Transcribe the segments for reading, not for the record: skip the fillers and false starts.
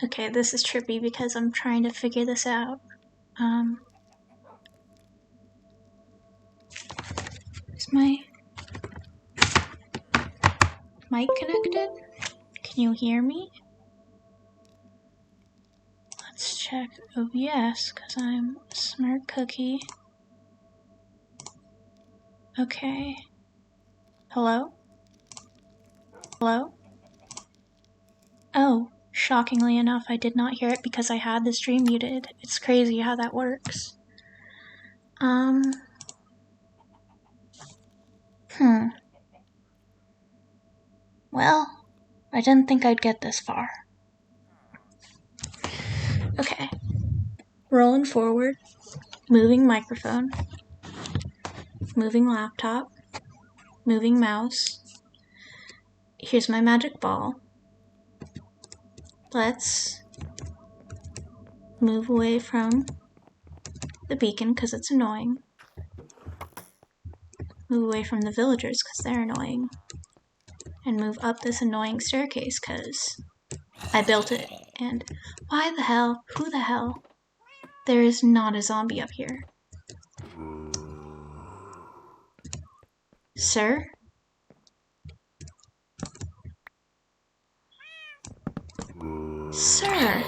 Okay, this is trippy because I'm trying to figure this out. Is my mic connected? Can you hear me? Let's check OBS because I'm a smart cookie. Okay. Hello? Hello? Oh, shockingly enough, I did not hear it because I had the stream muted. It's crazy how that works. Well, I didn't think I'd get this far. Okay. Rolling forward, moving microphone, moving laptop, moving mouse. Here's my magic ball. Let's move away from the beacon because it's annoying. Move away from the villagers because they're annoying. And move up this annoying staircase because I built it. And why the hell? Who the hell? There is not a zombie up here. Sir? Sir!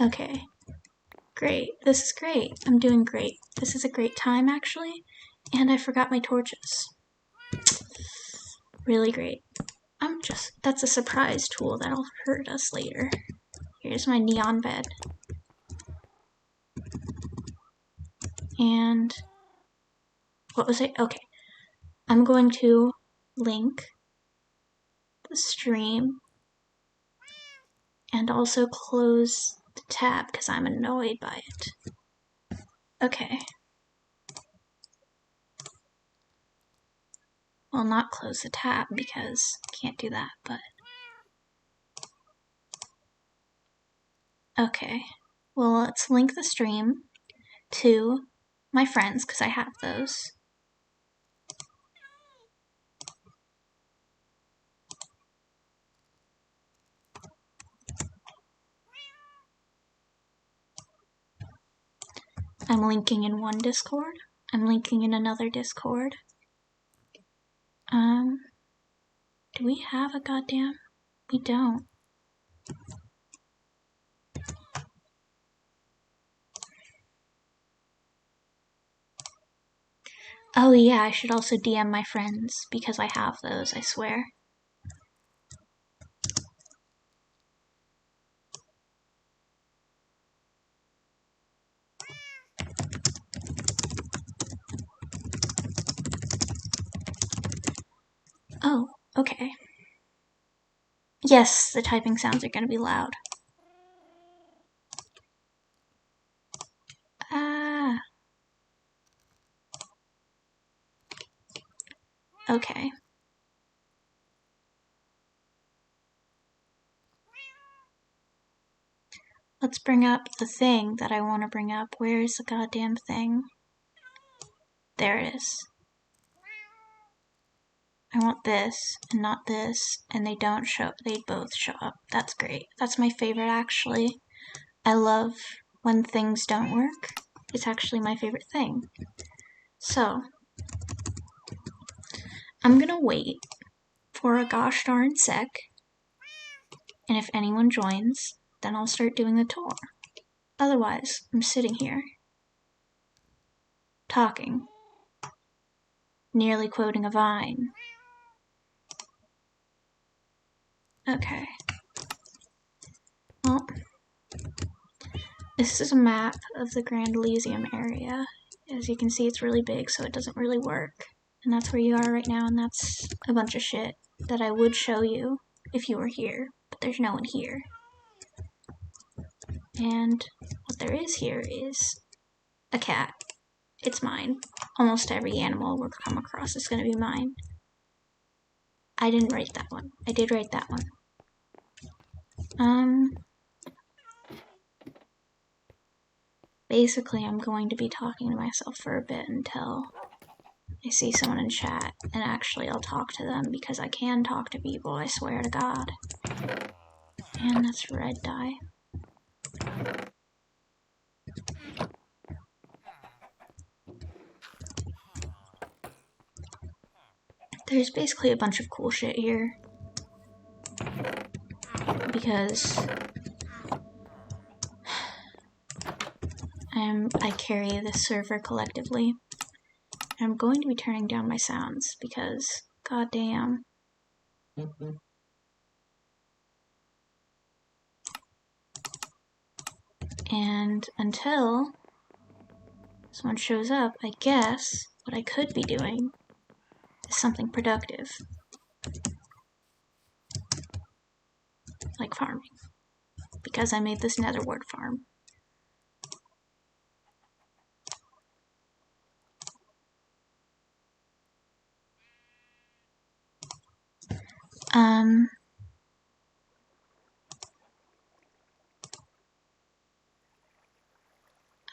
Okay. Great. This is great. I'm doing great. This is a great time, actually. And I forgot my torches. Really great. That's a surprise tool that'll hurt us later. Here's my neon bed. And what was I? Okay. I'm going to link the stream and also close the tab because I'm annoyed by it. Okay. Well, not close the tab because I can't do that, but okay. Well, let's link the stream to my friends because I have those. I'm linking in one Discord. I'm linking in another Discord. Do we have a goddamn? We don't. Oh yeah, I should also DM my friends because I have those, I swear. Oh, okay. Yes, the typing sounds are gonna be loud. Ah. Okay. Let's bring up the thing that I want to bring up. Where is the goddamn thing? There it is. I want this and not this, and they don't show, they both show up. That's great. That's my favorite, actually. I love when things don't work. It's actually my favorite thing. So, I'm gonna wait for a gosh darn sec, and if anyone joins, then I'll start doing the tour. Otherwise, I'm sitting here, talking, nearly quoting a vine. Okay. Well, this is a map of the Grand Elysium area. As you can see, it's really big, so it doesn't really work. And that's where you are right now, and that's a bunch of shit that I would show you if you were here, but there's no one here. And what there is here is a cat. It's mine. Almost every animal we'll come across is going to be mine. I didn't write that one. I did write that one. Basically, I'm going to be talking to myself for a bit until I see someone in chat, and actually I'll talk to them because I can talk to people, I swear to God. And that's red dye. There's basically a bunch of cool shit here. Because I carry this server collectively. And I'm going to be turning down my sounds because, goddamn. And until someone shows up, I guess what I could be doing is something productive. Like farming. Because I made this nether wart farm.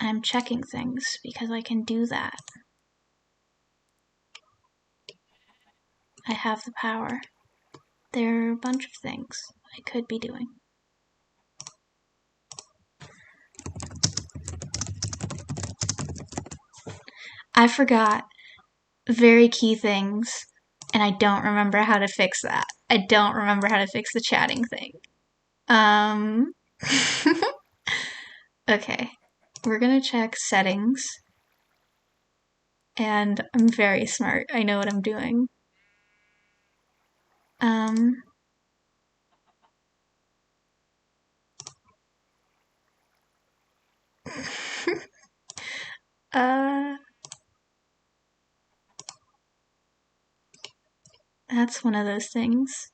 I'm checking things because I can do that. I have the power. There are a bunch of things I could be doing. I forgot very key things, and I don't remember how to fix that. I don't remember how to fix the chatting thing. Okay, we're gonna check settings, and I'm very smart. I know what I'm doing. That's one of those things.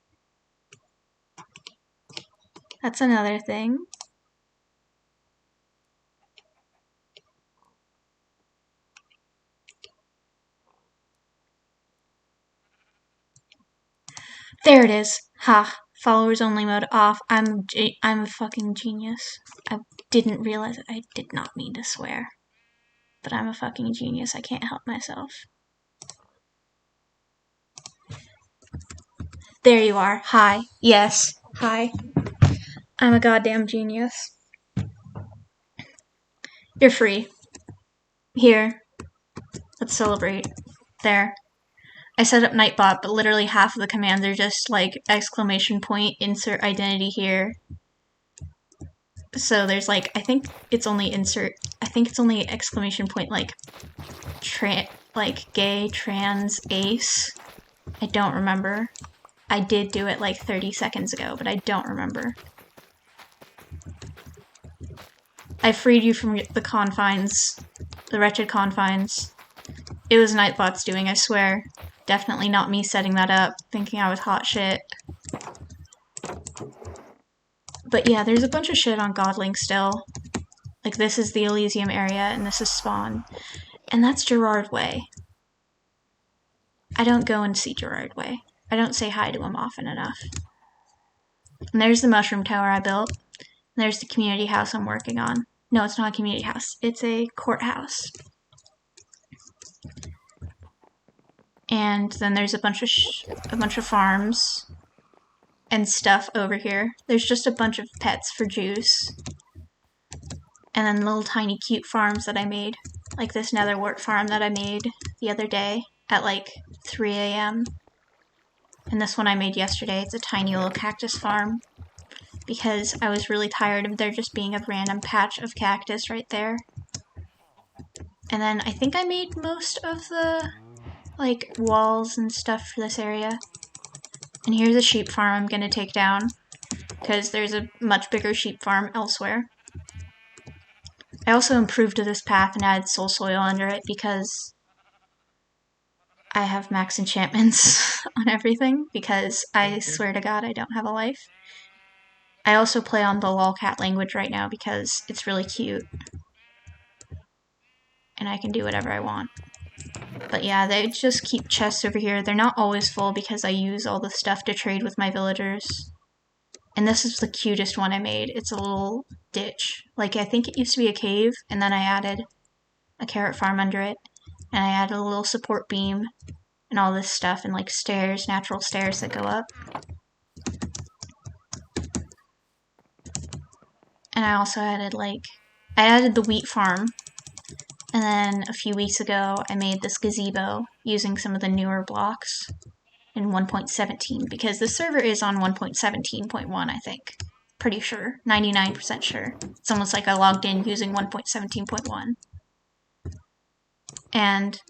That's another thing. There it is. Ha. Followers only mode off. I'm a fucking genius. I didn't realize it. I did not mean to swear. But I'm a fucking genius. I can't help myself. There you are. Hi. Yes. Hi. I'm a goddamn genius. You're free. Here. Let's celebrate. There. I set up Nightbot, but literally half of the commands are just like exclamation point, insert identity here. So there's like, I think it's only exclamation point like gay, trans, ace. I don't remember. I did do it like 30 seconds ago, but I don't remember. I freed you from the confines, the wretched confines. It was Nightbot's doing, I swear. Definitely not me setting that up, thinking I was hot shit. But yeah, there's a bunch of shit on Godling still. Like, this is the Elysium area, and this is Spawn. And that's Gerard Way. I don't go and see Gerard Way. I don't say hi to him often enough. And there's the mushroom tower I built. And there's the community house I'm working on. No, it's not a community house. It's a courthouse. And then there's a bunch of farms and stuff over here. There's just a bunch of pets for juice. And then little tiny cute farms that I made. Like this netherwort farm that I made the other day at like 3 a.m. And this one I made yesterday. It's a tiny little cactus farm. Because I was really tired of there just being a random patch of cactus right there. And then I think I made most of the like walls and stuff for this area. And here's a sheep farm I'm gonna take down because there's a much bigger sheep farm elsewhere. I also improved this path and added soul soil under it because I have max enchantments on everything because I swear to God I don't have a life. I also play on the lolcat language right now because it's really cute. And I can do whatever I want. But yeah, they just keep chests over here. They're not always full because I use all the stuff to trade with my villagers. And this is the cutest one I made. It's a little ditch. Like, I think it used to be a cave, and then I added a carrot farm under it. and I added a little support beam and all this stuff, and like stairs, natural stairs that go up. And I also added I added the wheat farm. And then a few weeks ago, I made this gazebo using some of the newer blocks in 1.17, because the server is on 1.17.1, I think. Pretty sure. 99% sure. It's almost like I logged in using 1.17.1. And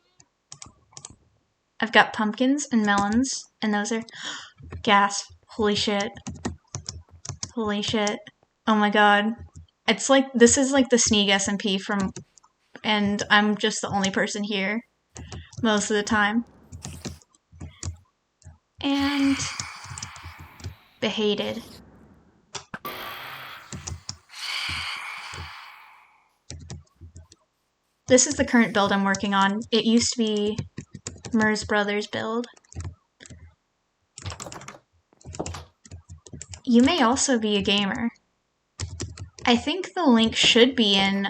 I've got pumpkins and melons, and those are... Gasp. Holy shit. Holy shit. Oh my god. It's like, this is like the Sneak SMP from... And I'm just the only person here most of the time. And... behated. This is the current build I'm working on. It used to be Mer's brother's build. You may also be a gamer. I think the link should be in,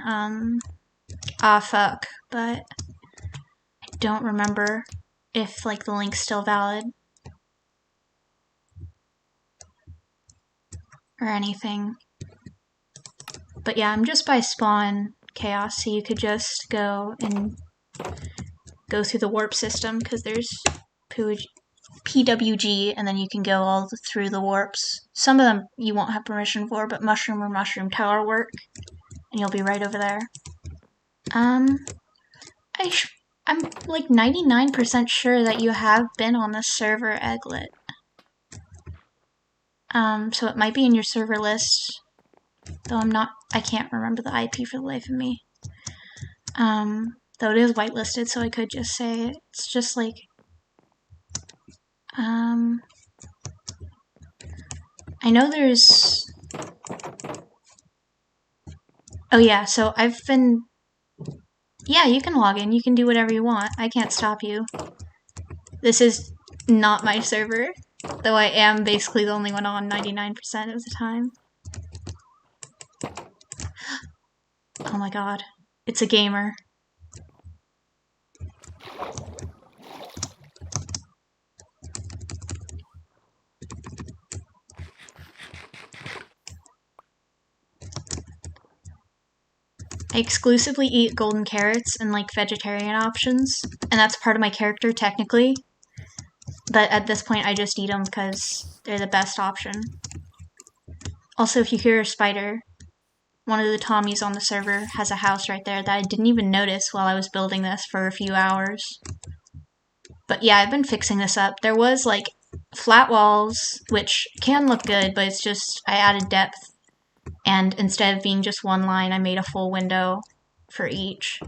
fuck, but I don't remember if, like, the link's still valid. Or anything. But yeah, I'm just by spawn chaos, so you could just go and go through the warp system, because there's PWG, and then you can go all through the warps. Some of them you won't have permission for, but Mushroom or Mushroom Tower work, and you'll be right over there. I'm like 99% sure that you have been on the server, Egglet. So it might be in your server list, though I can't remember the IP for the life of me. Though it is whitelisted, so I could just say it. It's just like, I know there's, oh yeah, so I've been, yeah, you can log in, you can do whatever you want, I can't stop you. This is not my server, though I am basically the only one on 99% of the time. Oh my god, it's a gamer. I exclusively eat golden carrots and like vegetarian options, and that's part of my character technically. But at this point I just eat them because they're the best option. Also, if you hear a spider, one of the Tommies on the server has a house right there that I didn't even notice while I was building this for a few hours. But yeah, I've been fixing this up. There was like flat walls, which can look good, but it's just I added depth. And instead of being just one line, I made a full window for each.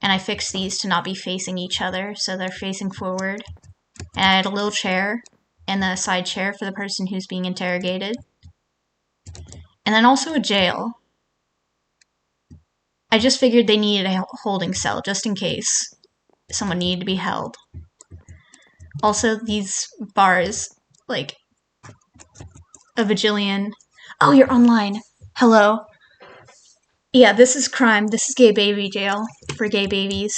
And I fixed these to not be facing each other, so they're facing forward. And I had a little chair and a side chair for the person who's being interrogated. And then also a jail. I just figured they needed a holding cell, just in case someone needed to be held. Also, these bars, like, a bajillion... Oh, you're online! Hello. Yeah, this is crime. This is gay baby jail for gay babies.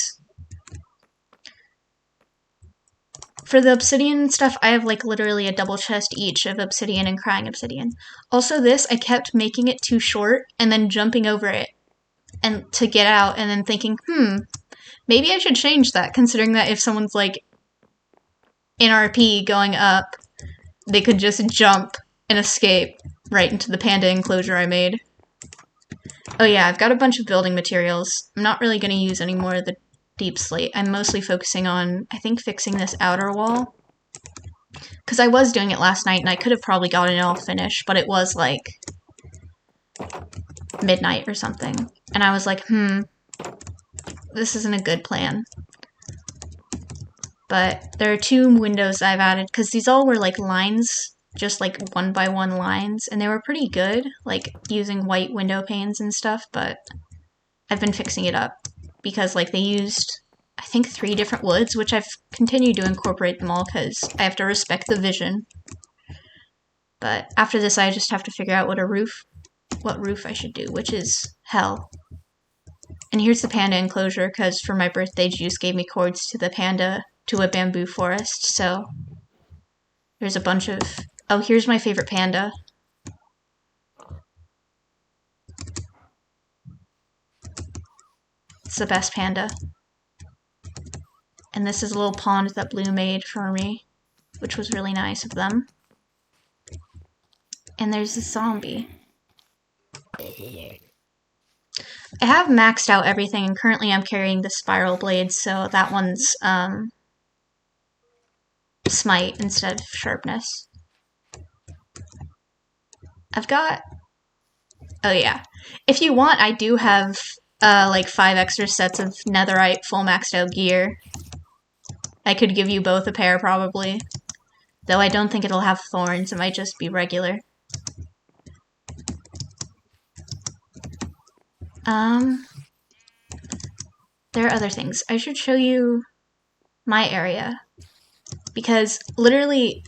For the obsidian stuff, I have like literally a double chest each of obsidian and crying obsidian. Also this, I kept making it too short and then jumping over it and to get out and then thinking, maybe I should change that, considering that if someone's like in RP going up, they could just jump and escape right into the panda enclosure I made. Oh yeah, I've got a bunch of building materials. I'm not really going to use any more of the deep slate. I'm mostly focusing on, I think, fixing this outer wall. Because I was doing it last night, and I could have probably gotten it all finished, but it was, like, midnight or something. And I was like, this isn't a good plan. But there are 2 windows I've added, because these all were, like, lines, just, like, 1x1 lines, and they were pretty good, like, using white window panes and stuff, but I've been fixing it up. Because, like, they used, I think, 3 different woods, which I've continued to incorporate them all because I have to respect the vision. But after this, I just have to figure out what roof I should do, which is hell. And here's the panda enclosure, because for my birthday, Juice gave me cords to the panda, to a bamboo forest, so there's a bunch of... Oh, here's my favorite panda. It's the best panda. And this is a little pond that Blue made for me, which was really nice of them. And there's a zombie. I have maxed out everything, and currently I'm carrying the spiral blade, so that one's smite instead of sharpness. I've got... Oh yeah. If you want, I do have like 5 extra sets of netherite full maxed out gear. I could give you both a pair probably. Though I don't think it'll have thorns, it might just be regular. There are other things. I should show you my area. Because literally,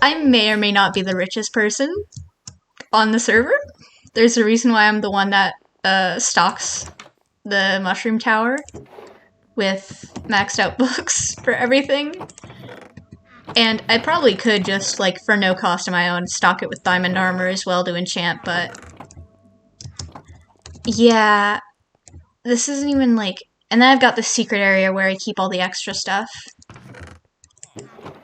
I may or may not be the richest person on the server. There's a reason why I'm the one that stocks the mushroom tower with maxed out books for everything. And I probably could just, like, for no cost of my own, stock it with diamond armor as well to enchant, but... Yeah, this isn't even, like... And then I've got the secret area where I keep all the extra stuff.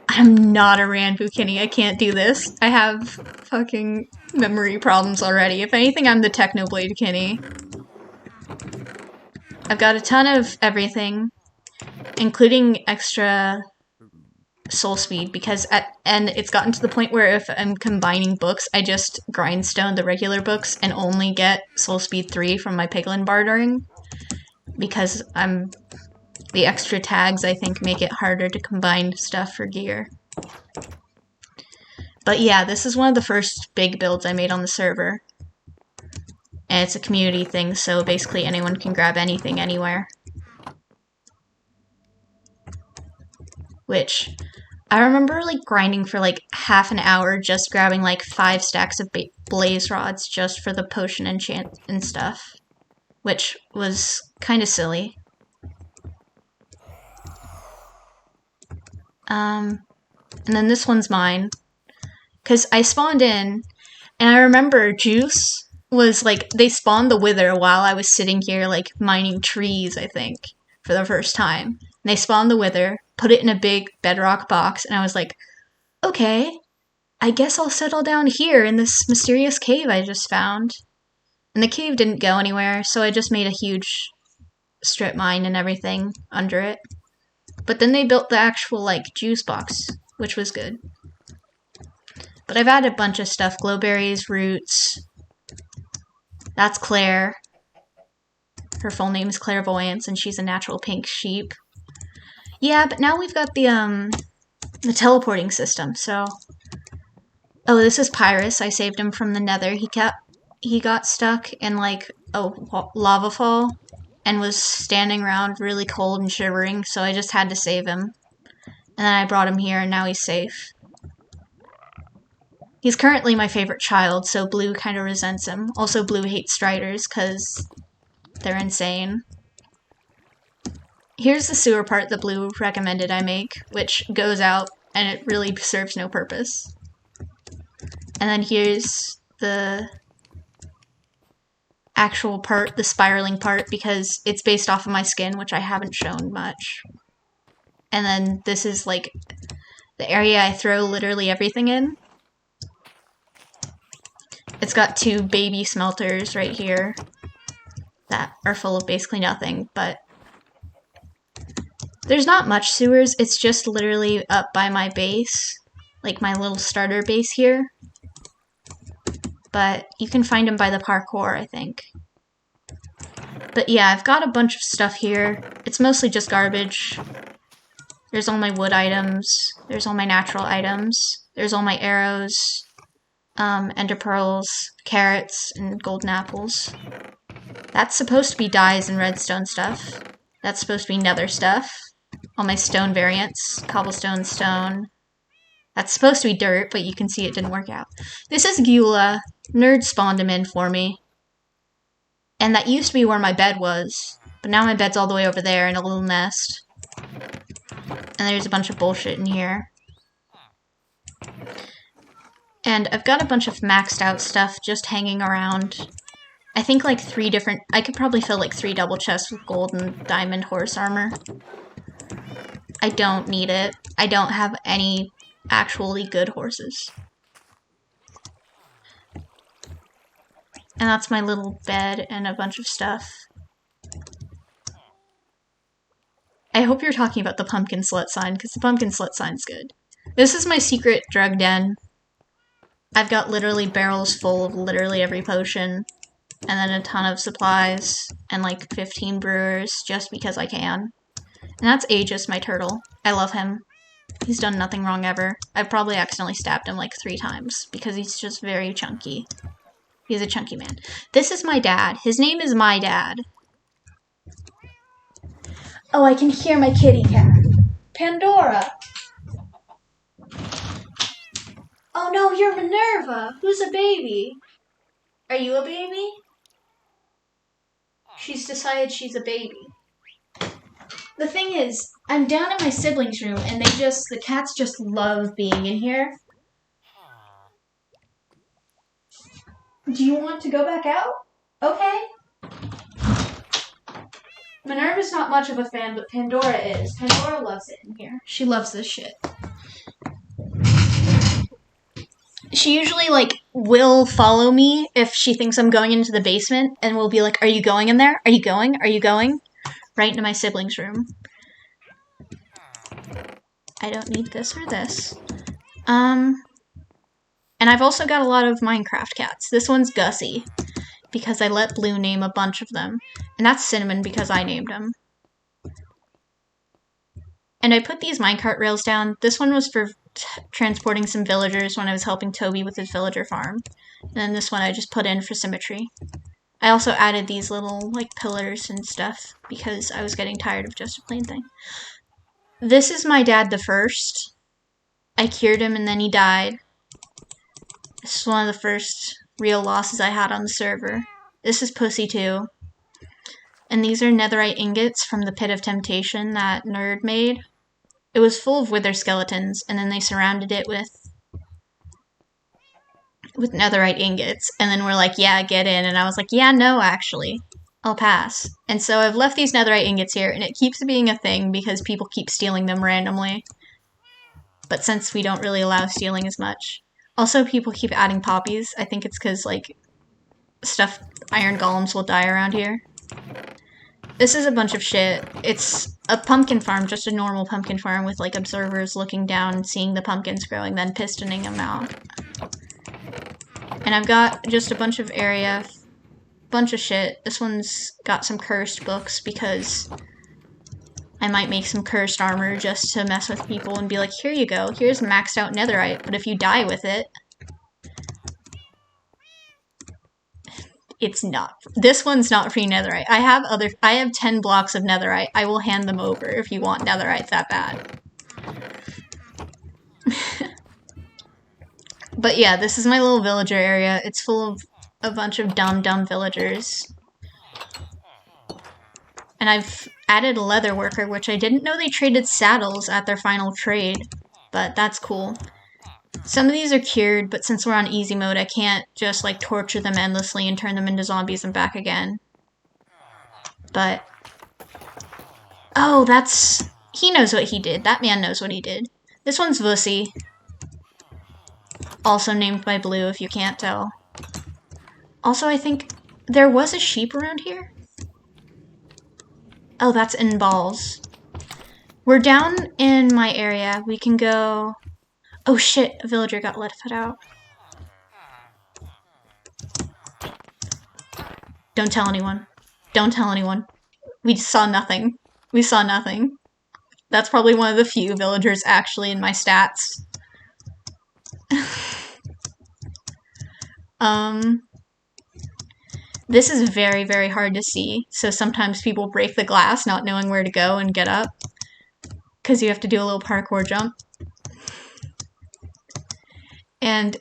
I'm not a Ranbukini, I can't do this. I have fucking memory problems already. If anything, I'm the Technoblade Kenny. I've got a ton of everything, including extra soul speed, because and it's gotten to the point where if I'm combining books, I just grindstone the regular books and only get soul speed 3 from my piglin bartering, because the extra tags, I think, make it harder to combine stuff for gear. But yeah, this is one of the first big builds I made on the server. And it's a community thing, so basically anyone can grab anything anywhere. Which, I remember like grinding for like half an hour just grabbing like 5 stacks of blaze rods just for the potion enchant and stuff. Which was kind of silly. And then this one's mine. Because I spawned in, and I remember Juice was like, they spawned the Wither while I was sitting here like mining trees, I think, for the first time. And they spawned the Wither, put it in a big bedrock box, and I was like, okay, I guess I'll settle down here in this mysterious cave I just found. And the cave didn't go anywhere, so I just made a huge strip mine and everything under it. But then they built the actual, like, juice box, which was good. But I've added a bunch of stuff. Glowberries, roots. That's Claire. Her full name is Clairvoyance, and she's a natural pink sheep. Yeah, but now we've got the teleporting system, so... Oh, this is Pyrus. I saved him from the nether. He got stuck in, like, a lava fall and was standing around really cold and shivering, so I just had to save him. And then I brought him here, and now he's safe. He's currently my favorite child, so Blue kind of resents him. Also, Blue hates Striders, because they're insane. Here's the sewer part that Blue recommended I make, which goes out, and it really serves no purpose. And then here's the actual part, the spiraling part, because it's based off of my skin, which I haven't shown much. And then this is, like, the area I throw literally everything in. It's got 2 baby smelters right here that are full of basically nothing, but there's not much sewers. It's just literally up by my base, like my little starter base here. But you can find them by the parkour, I think. But yeah, I've got a bunch of stuff here. It's mostly just garbage. There's all my wood items. There's all my natural items. There's all my arrows. Ender pearls, carrots, and golden apples. That's supposed to be dyes and redstone stuff. That's supposed to be nether stuff. All my stone variants, cobblestone, stone. That's supposed to be dirt, but you can see it didn't work out. This is Gula. Nerd spawned him in for me. And that used to be where my bed was, but now my bed's all the way over there in a little nest. And there's a bunch of bullshit in here. And I've got a bunch of maxed out stuff just hanging around. I think like 3 different... I could probably fill like 3 double chests with gold and diamond horse armor. I don't need it. I don't have any actually good horses. And that's my little bed and a bunch of stuff. I hope you're talking about the pumpkin slut sign, because the pumpkin slut sign's good. This is my secret drug den. I've got literally barrels full of literally every potion, and then a ton of supplies, and like 15 brewers, just because I can. And that's Aegis, my turtle. I love him. He's done nothing wrong ever. I've probably accidentally stabbed him like 3 times, because he's just very chunky. He's a chunky man. This is my dad. His name is my dad. Oh, I can hear my kitty cat. Pandora! Oh no, you're Minerva! Who's a baby? Are you a baby? She's decided she's a baby. The thing is, I'm down in my siblings' room and the cats just love being in here. Do you want to go back out? Okay. Minerva's not much of a fan, but Pandora is. Pandora loves it in here. She loves this shit. She usually, like, will follow me if she thinks I'm going into the basement, and will be like, are you going in there? Are you going? Are you going? Right into my siblings' room. I don't need this or this. And I've also got a lot of Minecraft cats. This one's Gussie, because I let Blue name a bunch of them. And that's Cinnamon, because I named him. And I put these minecart rails down. This one was for transporting some villagers when I was helping Toby with his villager farm. And then this one I just put in for symmetry. I also added these little, like, pillars and stuff, because I was getting tired of just a plain thing. This is my dad the first. I cured him and then he died. This is one of the first real losses I had on the server. This is Pussy 2. And these are netherite ingots from the Pit of Temptation that Nerd made. It was full of wither skeletons, and then they surrounded it with netherite ingots. And then we're like, yeah, get in. And I was like, yeah, no, actually. I'll pass. And so I've left these netherite ingots here, and it keeps being a thing because people keep stealing them randomly. But since we don't really allow stealing as much. Also, people keep adding poppies. I think it's because, like, iron golems will die around here. This is a bunch of shit. It's a pumpkin farm, just a normal pumpkin farm with, like, observers looking down and seeing the pumpkins growing, then pistoning them out. And I've got just a bunch of area, bunch of shit. This one's got some cursed books because I might make some cursed armor just to mess with people and be like, here you go, here's maxed out netherite, but if you die with it, it's not. This one's not free netherite. I have 10 blocks of netherite. I will hand them over if you want netherite that bad. But yeah, this is my little villager area. It's full of a bunch of dumb villagers. And I've added a leather worker, which I didn't know they traded saddles at their final trade, but that's cool. Some of these are cured, but since we're on easy mode, I can't just, like, torture them endlessly and turn them into zombies and back again. But... oh, he knows what he did. That man knows what he did. This one's Vussy. Also named by Blue, if you can't tell. Also, I think there was a sheep around here? Oh, that's in balls. We're down in my area. We can go... oh shit, a villager got let out. Don't tell anyone. Don't tell anyone. We saw nothing. We saw nothing. That's probably one of the few villagers actually in my stats. This is very, very hard to see, so sometimes people break the glass not knowing where to go and get up, because you have to do a little parkour jump. And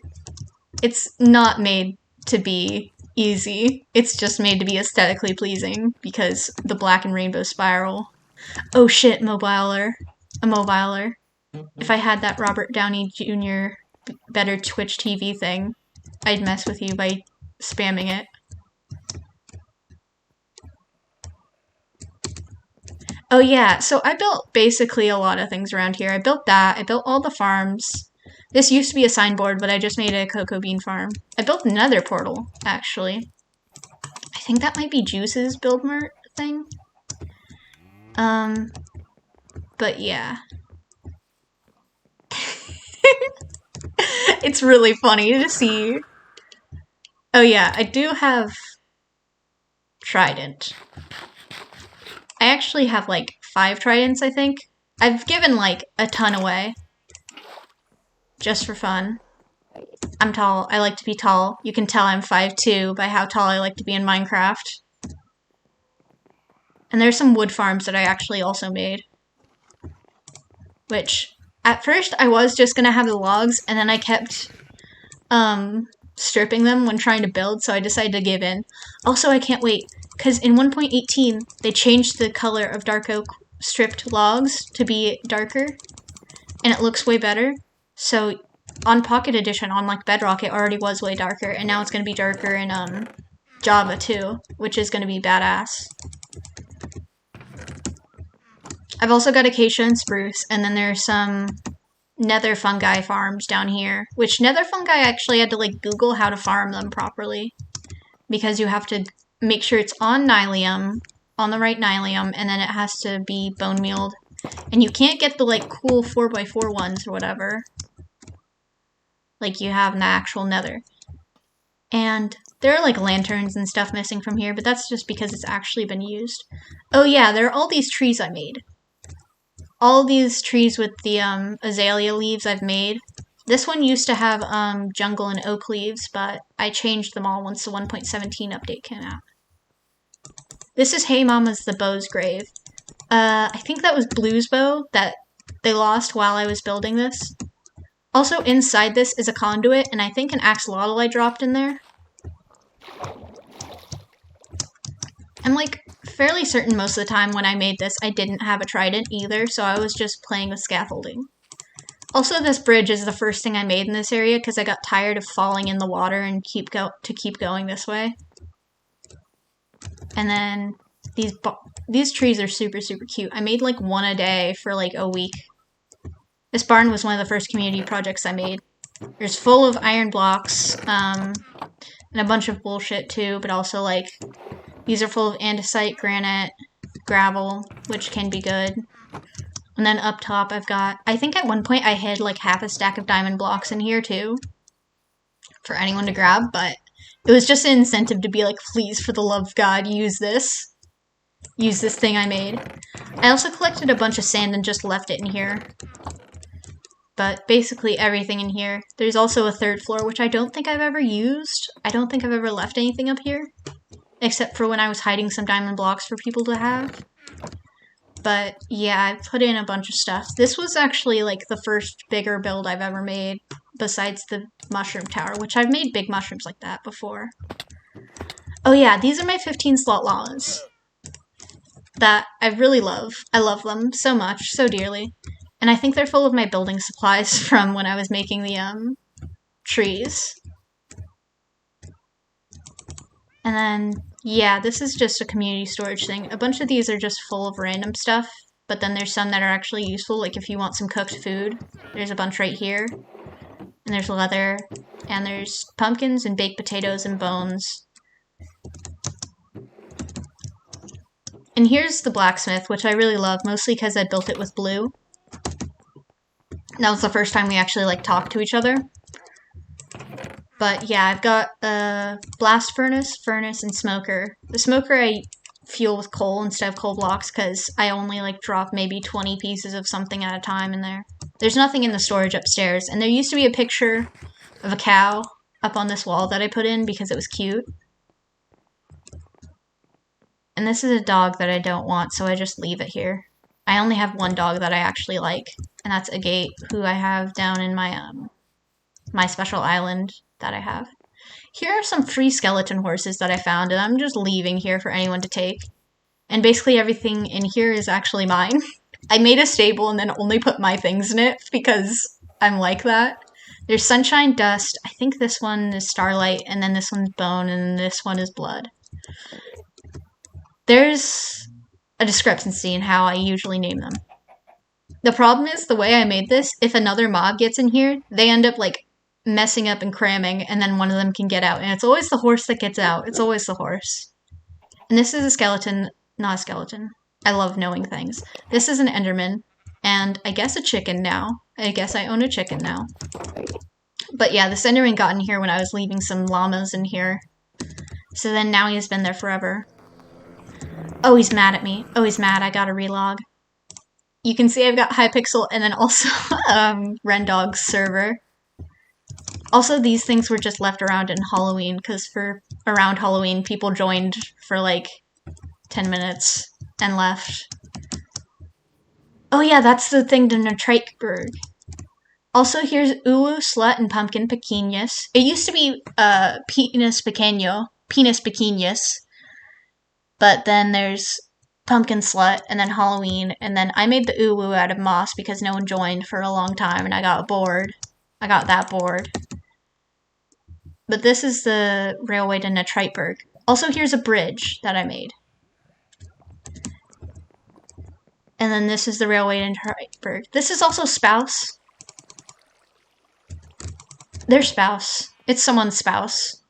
it's not made to be Easy. It's just made to be aesthetically pleasing because the black and rainbow spiral. Oh shit, mobiler. A mobiler. If I had that Robert Downey Jr. better Twitch TV thing, I'd mess with you by spamming it. Oh yeah, so I built basically a lot of things around here. I built that. I built all the farms. This used to be a signboard, but I just made a cocoa bean farm. I built another portal, actually. I think that might be Juice's build mart thing. But yeah. It's really funny to see. Oh yeah, I do have Trident. I actually have like 5 tridents, I think. I've given like a ton away. Just for fun. I'm tall. I like to be tall. You can tell I'm 5'2" by how tall I like to be in Minecraft. And there's some wood farms that I actually also made. Which, at first I was just gonna have the logs, and then I kept stripping them when trying to build, so I decided to give in. Also, I can't wait, because in 1.18, they changed the color of dark oak stripped logs to be darker, and it looks way better. So, on Pocket Edition, on like Bedrock, it already was way darker, and now it's going to be darker in Java too, which is going to be badass. I've also got acacia and spruce, and then there's some nether fungi farms down here, which nether fungi I actually had to like Google how to farm them properly, because you have to make sure it's on nylium, on the right nylium, and then it has to be bone mealed, and you can't get the like cool 4x4 ones or whatever like you have in the actual nether. And there are like lanterns and stuff missing from here, but that's just because it's actually been used. Oh yeah, there are all these trees I made. All these trees with the azalea leaves I've made. This one used to have jungle and oak leaves, but I changed them all once the 1.17 update came out. This is Hey Mama's the Bow's grave. I think that was Blue's bow that they lost while I was building this. Also inside this is a conduit, and I think an axolotl I dropped in there. I'm like fairly certain most of the time when I made this I didn't have a trident either, so I was just playing with scaffolding. Also, this bridge is the first thing I made in this area because I got tired of falling in the water and keep going this way. And then these trees are super, super cute. I made like one a day for like a week. This barn was one of the first community projects I made. There's full of iron blocks, and a bunch of bullshit too, but also like these are full of andesite, granite, gravel, which can be good. And then up top I've got, I think at one point I hid like half a stack of diamond blocks in here too for anyone to grab, but it was just an incentive to be like, please, for the love of God, use this. Use this thing I made. I also collected a bunch of sand and just left it in here. But basically everything in here. There's also a 3rd floor, which I don't think I've ever used. I don't think I've ever left anything up here. Except for when I was hiding some diamond blocks for people to have. But yeah, I put in a bunch of stuff. This was actually like the first bigger build I've ever made, besides the mushroom tower, which I've made big mushrooms like that before. Oh yeah, these are my 15 slot llamas that I really love. I love them so much, so dearly. And I think they're full of my building supplies from when I was making the trees. And then, yeah, this is just a community storage thing. A bunch of these are just full of random stuff, but then there's some that are actually useful, like if you want some cooked food. There's a bunch right here. And there's leather, and there's pumpkins and baked potatoes and bones. And here's the blacksmith, which I really love, mostly because I built it with blue. That was the first time we actually like talked to each other. But yeah, I've got a blast furnace, and smoker. The smoker I fuel with coal instead of coal blocks because I only like drop maybe 20 pieces of something at a time in there. There's nothing in the storage upstairs, and there used to be a picture of a cow up on this wall that I put in because it was cute. And this is a dog that I don't want, so I just leave it here. I only have one dog that I actually like, and that's Agate, who I have down in my my special island that I have. Here are some free skeleton horses that I found, and I'm just leaving here for anyone to take. And basically everything in here is actually mine. I made a stable and then only put my things in it because I'm like that. There's Sunshine, Dust, I think this one is Starlight, and then this one's Bone, and this one is Blood. There's a discrepancy in how I usually name them. The problem is, the way I made this, if another mob gets in here, they end up, like, messing up and cramming, and then one of them can get out. And it's always the horse that gets out. It's always the horse. And this is a skeleton, not a skeleton. I love knowing things. This is an Enderman, and I guess a chicken now. I guess I own a chicken now. But yeah, this Enderman got in here when I was leaving some llamas in here. So then now he's been there forever. Oh, he's mad at me. Oh, he's mad. I gotta relog. You can see I've got Hypixel and then also Rendog's server. Also, these things were just left around in Halloween, because for around Halloween, people joined for like 10 minutes and left. Oh yeah, that's the thing to Nitriteberg. Also, here's Uwu, Slut, and Pumpkin Pequeños. It used to be Penis Pequeños, but then there's Pumpkin Slut, and then Halloween, and then I made the Uwu out of moss because no one joined for a long time, and I got bored. I got that bored. But this is the railway to Nitriteberg. Also, here's a bridge that I made. And then this is the railway to Nitriteberg. This is also Spouse. Their spouse. It's someone's spouse.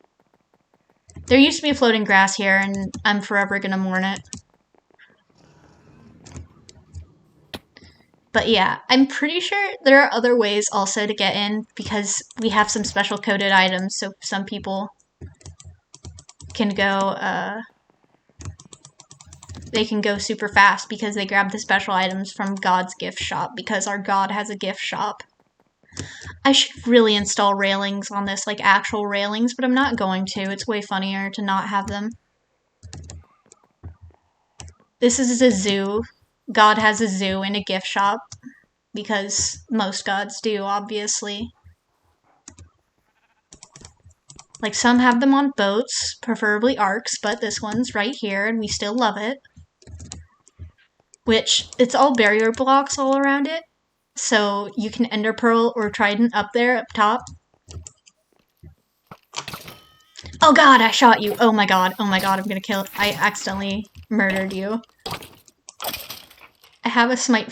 There used to be a floating grass here, and I'm forever gonna mourn it. But yeah, I'm pretty sure there are other ways also to get in because we have some special coded items, so some people can go, they can go super fast because they grab the special items from God's gift shop because our God has a gift shop. I should really install railings on this, like actual railings, but I'm not going to. It's way funnier to not have them. This is a zoo. God has a zoo and a gift shop, because most gods do, obviously. Like, some have them on boats, preferably arcs, but this one's right here, and we still love it. Which, it's all barrier blocks all around it, so you can Ender Pearl or Trident up there, up top. Oh god, I shot you! Oh my god, I'm gonna kill it. I accidentally murdered you. I have a Smite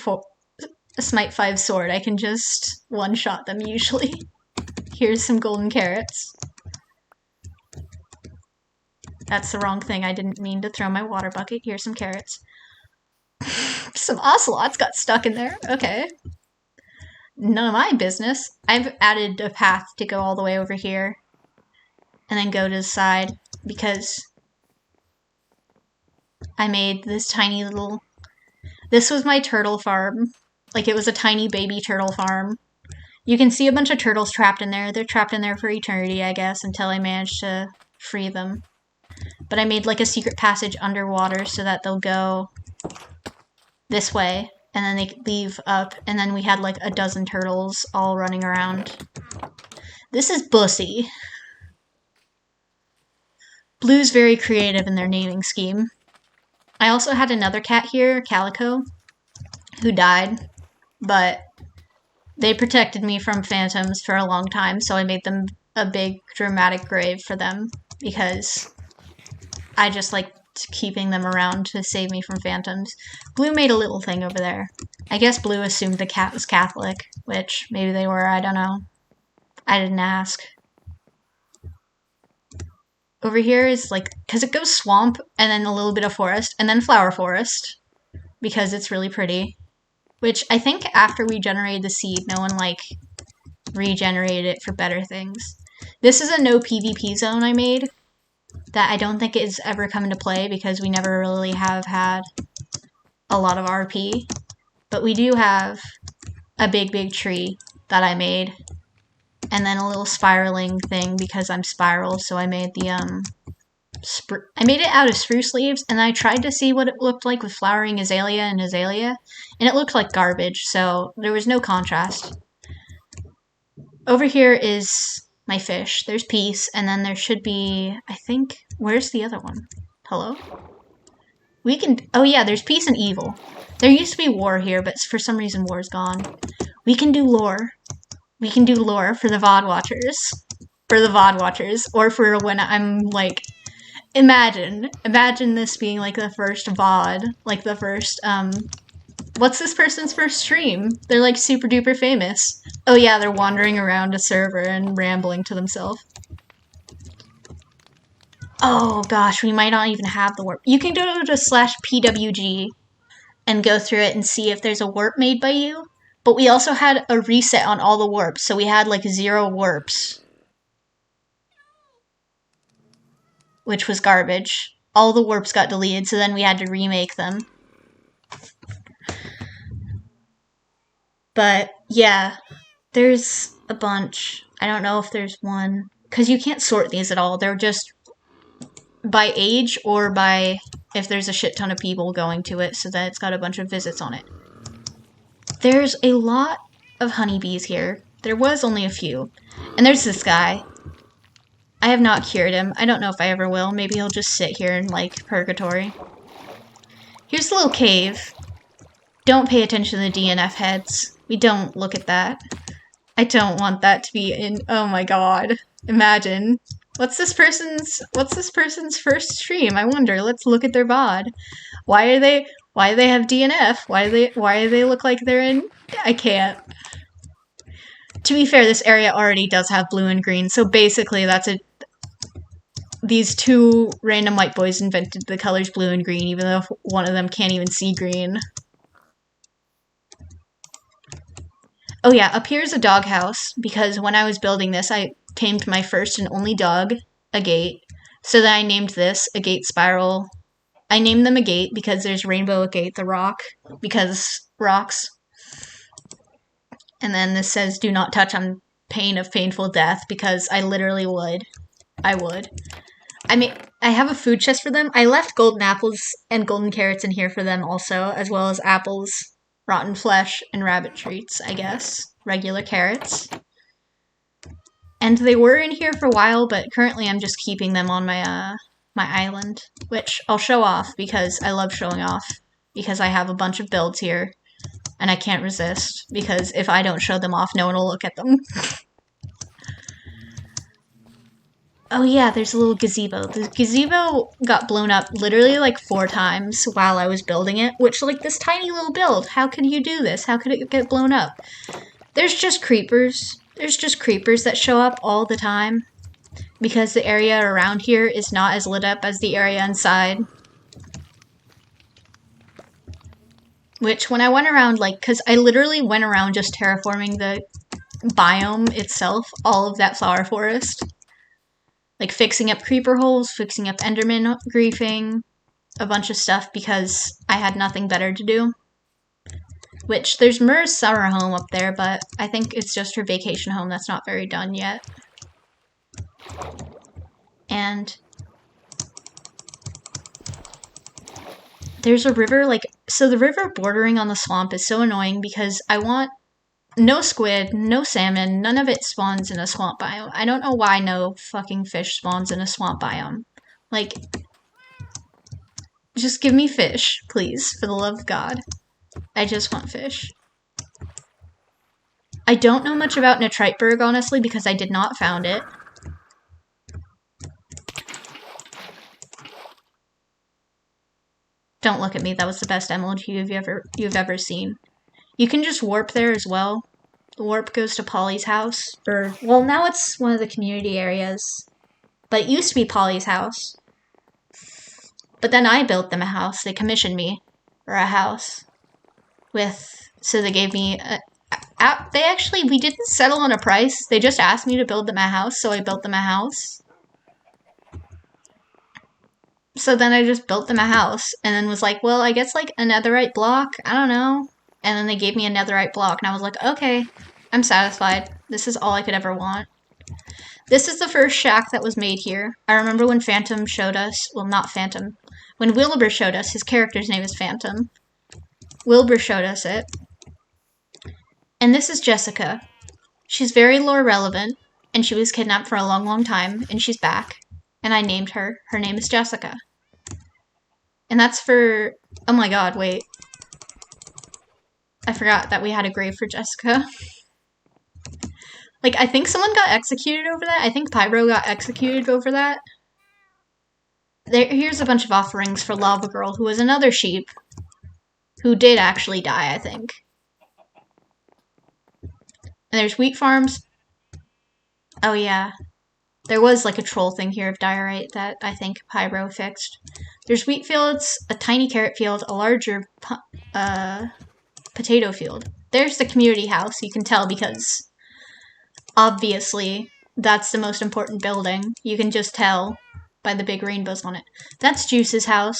5 sword. I can just one-shot them usually. Here's some golden carrots. That's the wrong thing. I didn't mean to throw my water bucket. Here's some carrots. Some ocelots got stuck in there. Okay. None of my business. I've added a path to go all the way over here. And then go to the side. Because I made this tiny little... This was my turtle farm. Like, it was a tiny baby turtle farm. You can see a bunch of turtles trapped in there. They're trapped in there for eternity, I guess, until I manage to free them. But I made, like, a secret passage underwater so that they'll go this way. And then they leave up. And then we had, like, a dozen turtles all running around. This is Bussy. Blue's very creative in their naming scheme. I also had another cat here, Calico, who died, but they protected me from phantoms for a long time, so I made them a big dramatic grave for them, because I just liked keeping them around to save me from phantoms. Blue made a little thing over there. I guess Blue assumed the cat was Catholic, which maybe they were, I don't know. I didn't ask. Over here is, like, because it goes swamp, and then a little bit of forest, and then flower forest, because it's really pretty. Which, I think after we generated the seed, no one, like, regenerated it for better things. This is a no PvP zone I made, that I don't think is ever come into play, because we never really have had a lot of RP. But we do have a big tree that I made. And then a little spiraling thing because I'm spiral, so I made the, I made it out of spruce leaves, and I tried to see what it looked like with flowering azalea and azalea, and it looked like garbage, so there was no contrast. Over here is my fish. There's peace, and then there should be, I think, where's the other one? Hello? We can, oh yeah, there's peace and evil. There used to be war here, but for some reason war's gone. We can do lore. We can do lore for the VOD watchers. For the VOD watchers. Or for when I'm like, imagine this being like the first VOD. Like the first, what's this person's first stream? They're like super duper famous. Oh yeah, they're wandering around a server and rambling to themselves. Oh gosh, we might not even have the warp. You can go to /PWG and go through it and see if there's a warp made by you. But we also had a reset on all the warps, so we had like 0 warps. Which was garbage. All the warps got deleted, so then we had to remake them. But yeah, there's a bunch. I don't know if there's one, because you can't sort these at all. They're just by age or by if there's a shit ton of people going to it, so that it's got a bunch of visits on it. There's a lot of honeybees here. There was only a few. And there's this guy. I have not cured him. I don't know if I ever will. Maybe he'll just sit here in, like, purgatory. Here's the little cave. Don't pay attention to the DNF heads. We don't look at that. I don't want that to be in... Oh my god. Imagine. What's this person's first stream? I wonder. Let's look at their VOD. Why do they have DNF? Why do they look like they're in... I can't. To be fair, this area already does have blue and green, so basically that's a... These two random white boys invented the colors blue and green, even though one of them can't even see green. Oh yeah, up here is a doghouse, because when I was building this, I tamed my first and only dog, Agate. So then I named this Agate Spiral. I named them Agate because there's Rainbow Agate the rock, because rocks. And then this says, do not touch on pain of painful death, because I literally would. I would. I mean, I have a food chest for them. I left golden apples and golden carrots in here for them also, as well as apples, rotten flesh, and rabbit treats, I guess. Regular carrots. And they were in here for a while, but currently I'm just keeping them on my my island, which I'll show off because I love showing off, because I have a bunch of builds here, and I can't resist, because if I don't show them off, no one will look at them. Oh yeah, there's a little gazebo. The gazebo got blown up literally like 4 times while I was building it, which, like, this tiny little build, how could you do this? How could it get blown up? There's just creepers. There's just creepers that show up all the time, because the area around here is not as lit up as the area inside. Which, when I went around, like, because I literally went around just terraforming the biome itself, all of that flower forest. Like, fixing up creeper holes, fixing up enderman griefing, a bunch of stuff, because I had nothing better to do. Which, there's Mur's summer home up there, but I think it's just her vacation home that's not very done yet. And there's a river, like, so the river bordering on the swamp is so annoying because I want no squid, no salmon, none of it spawns in a swamp biome. I don't know why no fucking fish spawns in a swamp biome. Like, just give me fish, please, for the love of God. I just want fish. I don't know much about Nitriteberg, honestly, because I did not found it. Don't look at me, that was the best emerald you've ever seen. You can just warp there as well. The warp goes to Polly's house. Well, now it's one of the community areas. But it used to be Polly's house. But then I built them a house. They commissioned me for a house. So they gave me we didn't settle on a price. They just asked me to build them a house, so I built them a house. So then I just built them a house, and then was like, well, I guess, like, a netherite block? I don't know. And then they gave me a netherite block, and I was like, okay, I'm satisfied. This is all I could ever want. This is the first shack that was made here. I remember when Phantom showed us, well, not Phantom, when Wilbur showed us, his character's name is Phantom. Wilbur showed us it. And this is Jessica. She's very lore relevant, and she was kidnapped for a long, long time, and she's back. And I named her. Her name is Jessica. And that's for... Oh my god, wait. I forgot that we had a grave for Jessica. Like, I think someone got executed over that. I think Pyro got executed over that. Here's a bunch of offerings for Lava Girl, who was another sheep. Who did actually die, I think. And there's wheat farms. Oh yeah. There was like a troll thing here of diorite that I think Pyro fixed. There's wheat fields, a tiny carrot field, a larger potato field. There's the community house. You can tell because obviously that's the most important building. You can just tell by the big rainbows on it. That's Juice's house,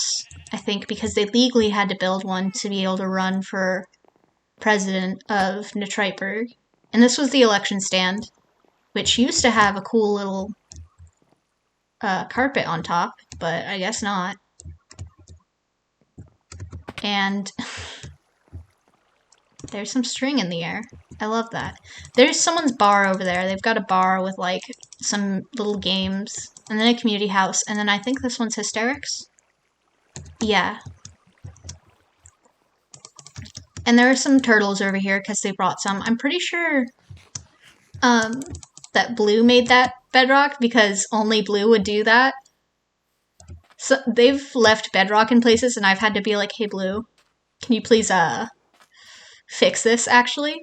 I think, because they legally had to build one to be able to run for president of Nitriteburg. And this was the election stand, which used to have a cool little carpet on top, but I guess not. And there's some string in the air. I love that. There's someone's bar over there. They've got a bar with like some little games, and then a community house, and then I think this one's Hysterics. Yeah. And there are some turtles over here because they brought some. I'm pretty sure that Blue made that bedrock because only Blue would do that. So they've left bedrock in places and I've had to be like, hey Blue, can you please fix this actually?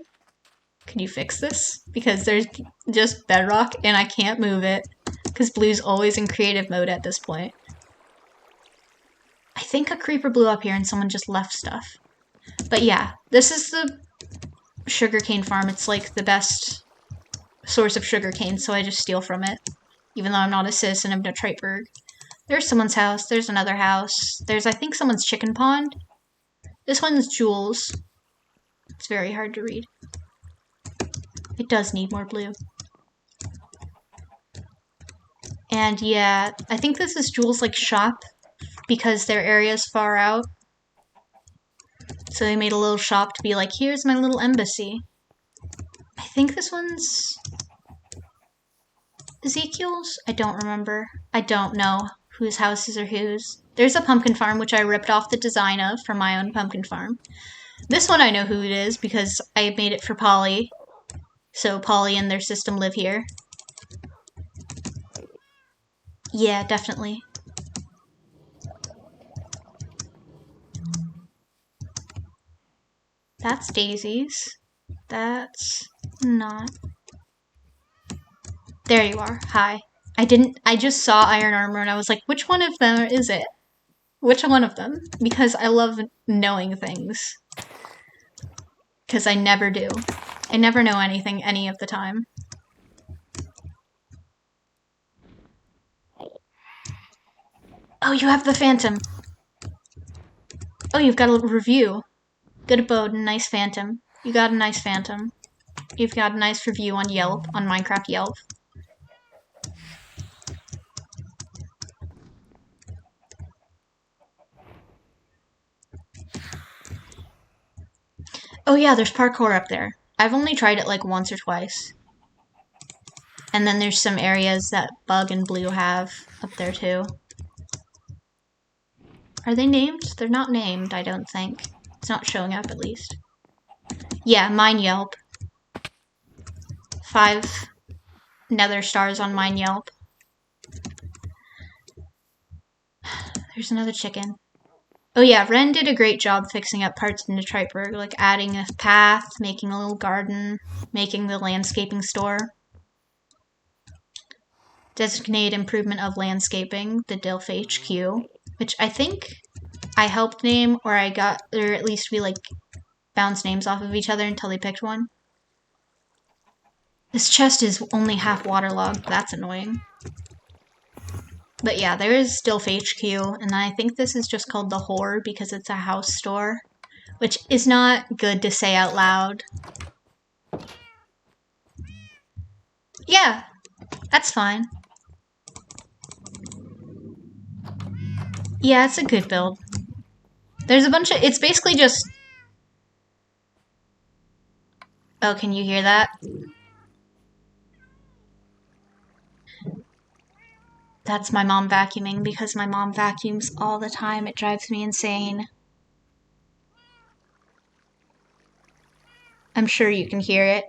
Can you fix this? Because there's just bedrock and I can't move it because Blue's always in creative mode at this point. I think a creeper blew up here and someone just left stuff. But yeah, this is the sugarcane farm. It's like the best source of sugarcane, so I just steal from it. Even though I'm not a citizen of Nitriteburg. There's someone's house. There's another house. There's, I think, someone's chicken pond. This one's Jules. It's very hard to read. It does need more blue. And yeah, I think this is Jules' like shop because their area's far out. So they made a little shop to be like, here's my little embassy. I think this one's Ezekiel's? I don't remember. I don't know whose houses are whose. There's a pumpkin farm, which I ripped off the design of from my own pumpkin farm. This one I know who it is because I made it for Polly. So Polly and their system live here. Yeah, definitely. That's Daisy's. That's not. There you are. Hi. I just saw iron armor and I was like, which one of them is it? Which one of them? Because I love knowing things. Because I never do. I never know anything any of the time. Oh, you have the Phantom. Oh, you've got a little review. Good abode, nice Phantom. You got a nice Phantom. You've got a nice review on Yelp, on Minecraft Yelp. Oh yeah, there's parkour up there. I've only tried it like once or twice. And then there's some areas that Bug and Blue have up there too. Are they named? They're not named, I don't think. It's not showing up at least. Yeah, mine Yelp. 5 nether stars on mine Yelp. There's another chicken. Oh yeah, Ren did a great job fixing up parts in Nitriteburg, like adding a path, making a little garden, making the landscaping store. Designate improvement of landscaping, the Dilf HQ, which I think I helped name, or I got, or at least we like bounced names off of each other until they picked one. This chest is only half waterlogged, that's annoying. But yeah, there is Dilf HQ, and I think this is just called the Whore because it's a house store, which is not good to say out loud. Yeah, that's fine. Yeah, it's a good build. There's a bunch of, it's basically just... Oh, can you hear that? That's my mom vacuuming because my mom vacuums all the time. It drives me insane. I'm sure you can hear it.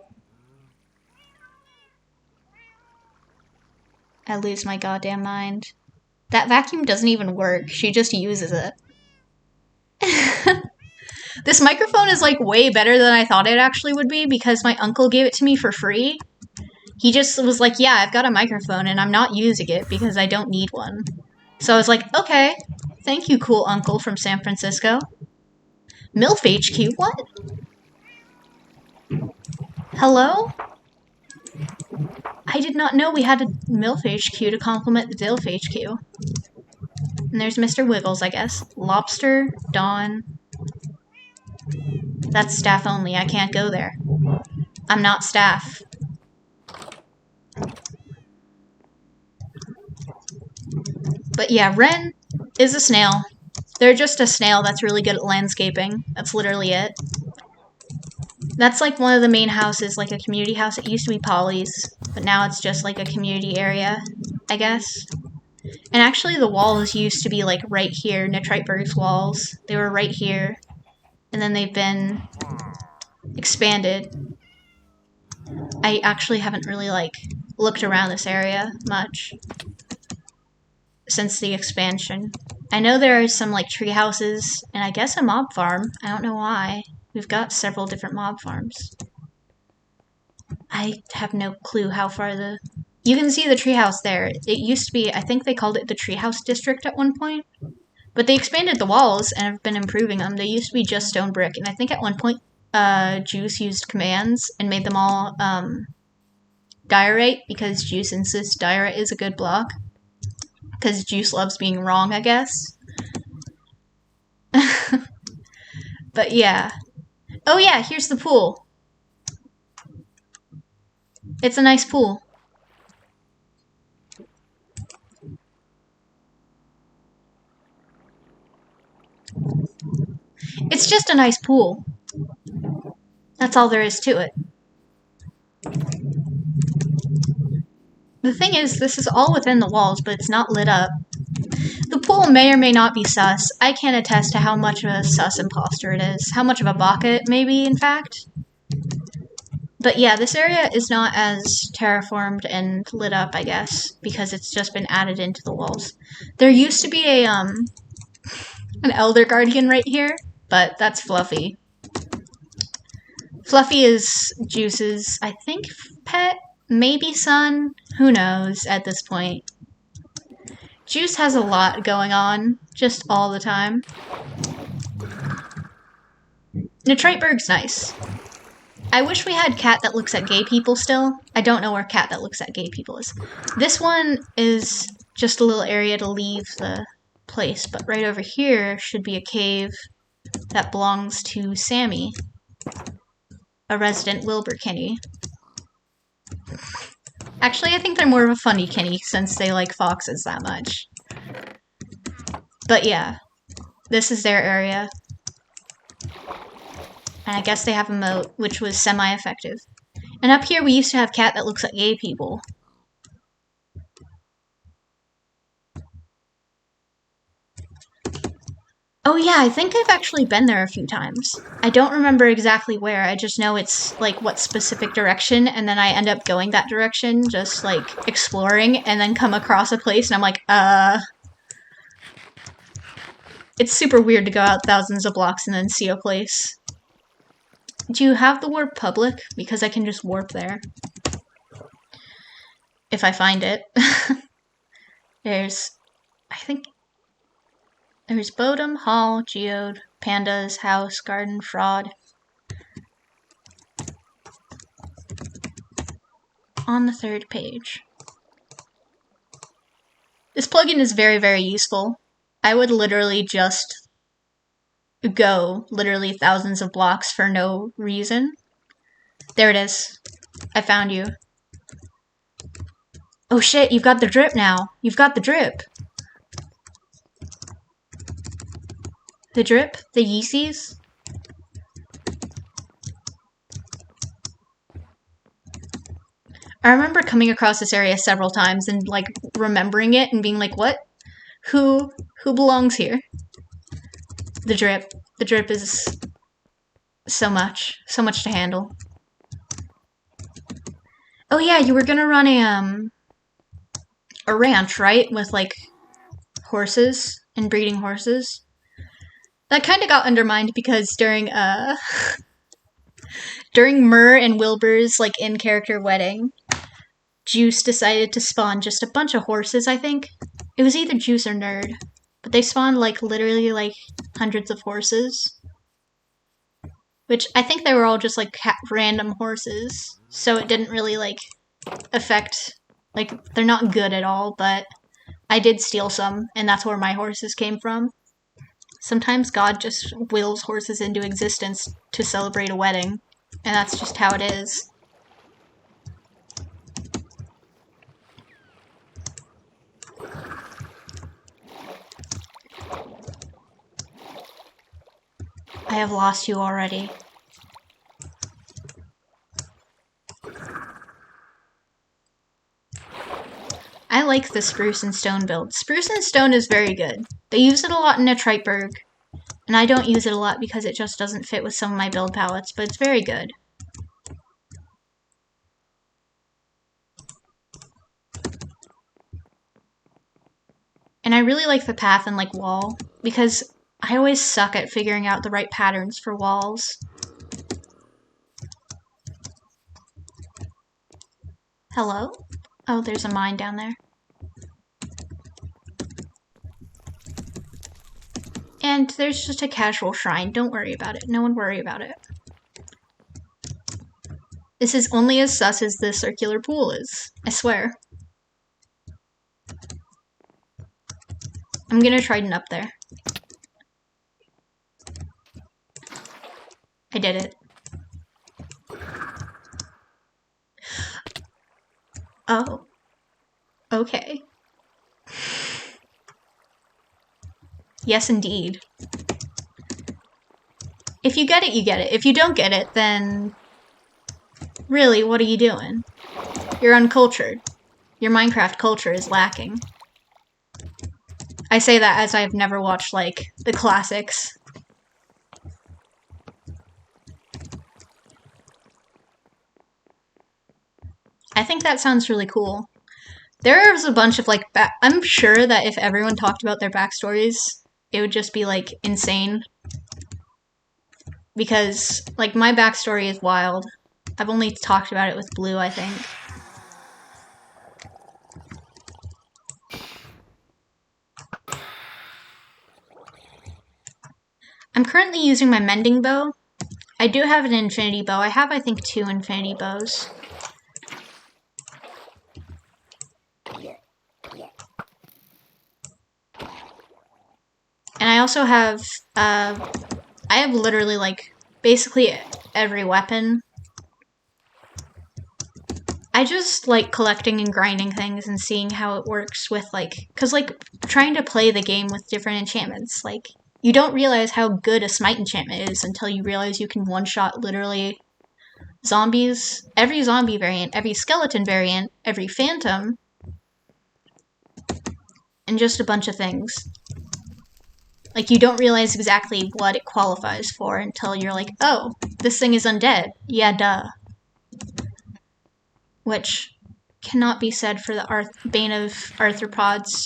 I lose my goddamn mind. That vacuum doesn't even work. She just uses it. This microphone is like way better than I thought it actually would be because my uncle gave it to me for free. He just was like, yeah, I've got a microphone and I'm not using it because I don't need one. So I was like, okay, thank you, cool uncle from San Francisco. MILF HQ, what? Hello? I did not know we had a MILF HQ to complement the DILF HQ. And there's Mr. Wiggles, I guess. Lobster, Dawn. That's staff only, I can't go there. I'm not staff. But yeah, Wren is a snail. They're just a snail that's really good at landscaping. That's literally it. That's like one of the main houses, like a community house. It used to be Polly's, but now it's just like a community area, I guess. And actually the walls used to be like right here, Nitriteberg's walls. They were right here. And then they've been expanded. I actually haven't really like looked around this area much since the expansion. I know there are some like tree houses and I guess a mob farm. I don't know why. We've got several different mob farms. I have no clue how far the... You can see the treehouse there. It used to be, I think they called it the treehouse district at one point. But they expanded the walls and have been improving them. They used to be just stone brick. And I think at one point, Juice used commands and made them all diorite because Juice insists diorite is a good block. Because Juice loves being wrong, I guess. But yeah. Oh yeah, here's the pool. It's a nice pool. It's just a nice pool. That's all there is to it. The thing is, this is all within the walls, but it's not lit up. The pool may or may not be sus. I can't attest to how much of a sus imposter it is. How much of a baka it may be, in fact. But yeah, this area is not as terraformed and lit up, I guess, because it's just been added into the walls. There used to be a, an elder guardian right here, but that's Fluffy. Fluffy is Juice's, I think, pet, maybe son, who knows at this point. Juice has a lot going on, just all the time. Nitriteberg's nice. I wish we had Cat That Looks at Gay People still. I don't know where Cat That Looks at Gay People is. This one is just a little area to leave the place, but right over here should be a cave that belongs to Sammy, a resident Wilburkinny. Actually, I think they're more of a funny kinny since they like foxes that much. But yeah, this is their area. And I guess they have a moat, which was semi-effective. And up here we used to have Cat That Looks at Gay People. Oh yeah, I think I've actually been there a few times. I don't remember exactly where, I just know it's like what specific direction, and then I end up going that direction, just like exploring, and then come across a place and I'm like, It's super weird to go out thousands of blocks and then see a place. Do you have the warp public? Because I can just warp there. If I find it. There's, I think, there's Bodum, Hall, Geode, Pandas, House, Garden, Fraud. On the third page. This plugin is very, very useful. I would literally just go literally thousands of blocks for no reason. There it is. I found you. Oh shit, you've got the drip now. You've got the drip. The drip? The Yeezys? I remember coming across this area several times and like remembering it and being like, what? Who belongs here? The drip. The drip is so much to handle. Oh yeah, you were gonna run a ranch, right? With like horses and breeding horses. That kind of got undermined because during Myrrh and Wilbur's like in character wedding, Juice decided to spawn just a bunch of horses, I think. It was either Juice or Nerd. But they spawned like literally like hundreds of horses. Which I think they were all just like random horses. So it didn't really like affect, like they're not good at all, but I did steal some, and that's where my horses came from. Sometimes God just wills horses into existence to celebrate a wedding, and that's just how it is. I have lost you already. I like the spruce and stone build. Spruce and stone is very good. They use it a lot in a Triteberg, and I don't use it a lot because it just doesn't fit with some of my build palettes, but it's very good. And I really like the path and like wall, because I always suck at figuring out the right patterns for walls. Hello? Oh, there's a mine down there. And there's just a casual shrine. Don't worry about it. No one worry about it. This is only as sus as the circular pool is. I swear. I'm gonna trident up there. I did it. Oh. Okay. Yes, indeed. If you get it, you get it. If you don't get it, then really, what are you doing? You're uncultured. Your Minecraft culture is lacking. I say that as I've never watched, like, the classics. I think that sounds really cool. There's a bunch of, like, I'm sure that if everyone talked about their backstories, it would just be, like, insane. Because, like, my backstory is wild. I've only talked about it with Blue, I think. I'm currently using my mending bow. I do have an infinity bow. I have, I think, 2 infinity bows. And I also have, I have literally, like, basically every weapon. I just like collecting and grinding things and seeing how it works with, like, because, like, trying to play the game with different enchantments, like, you don't realize how good a smite enchantment is until you realize you can one-shot literally zombies, every zombie variant, every skeleton variant, every phantom, and just a bunch of things. Like, you don't realize exactly what it qualifies for until you're like, oh, this thing is undead. Yeah, duh. Which cannot be said for the Bane of Arthropods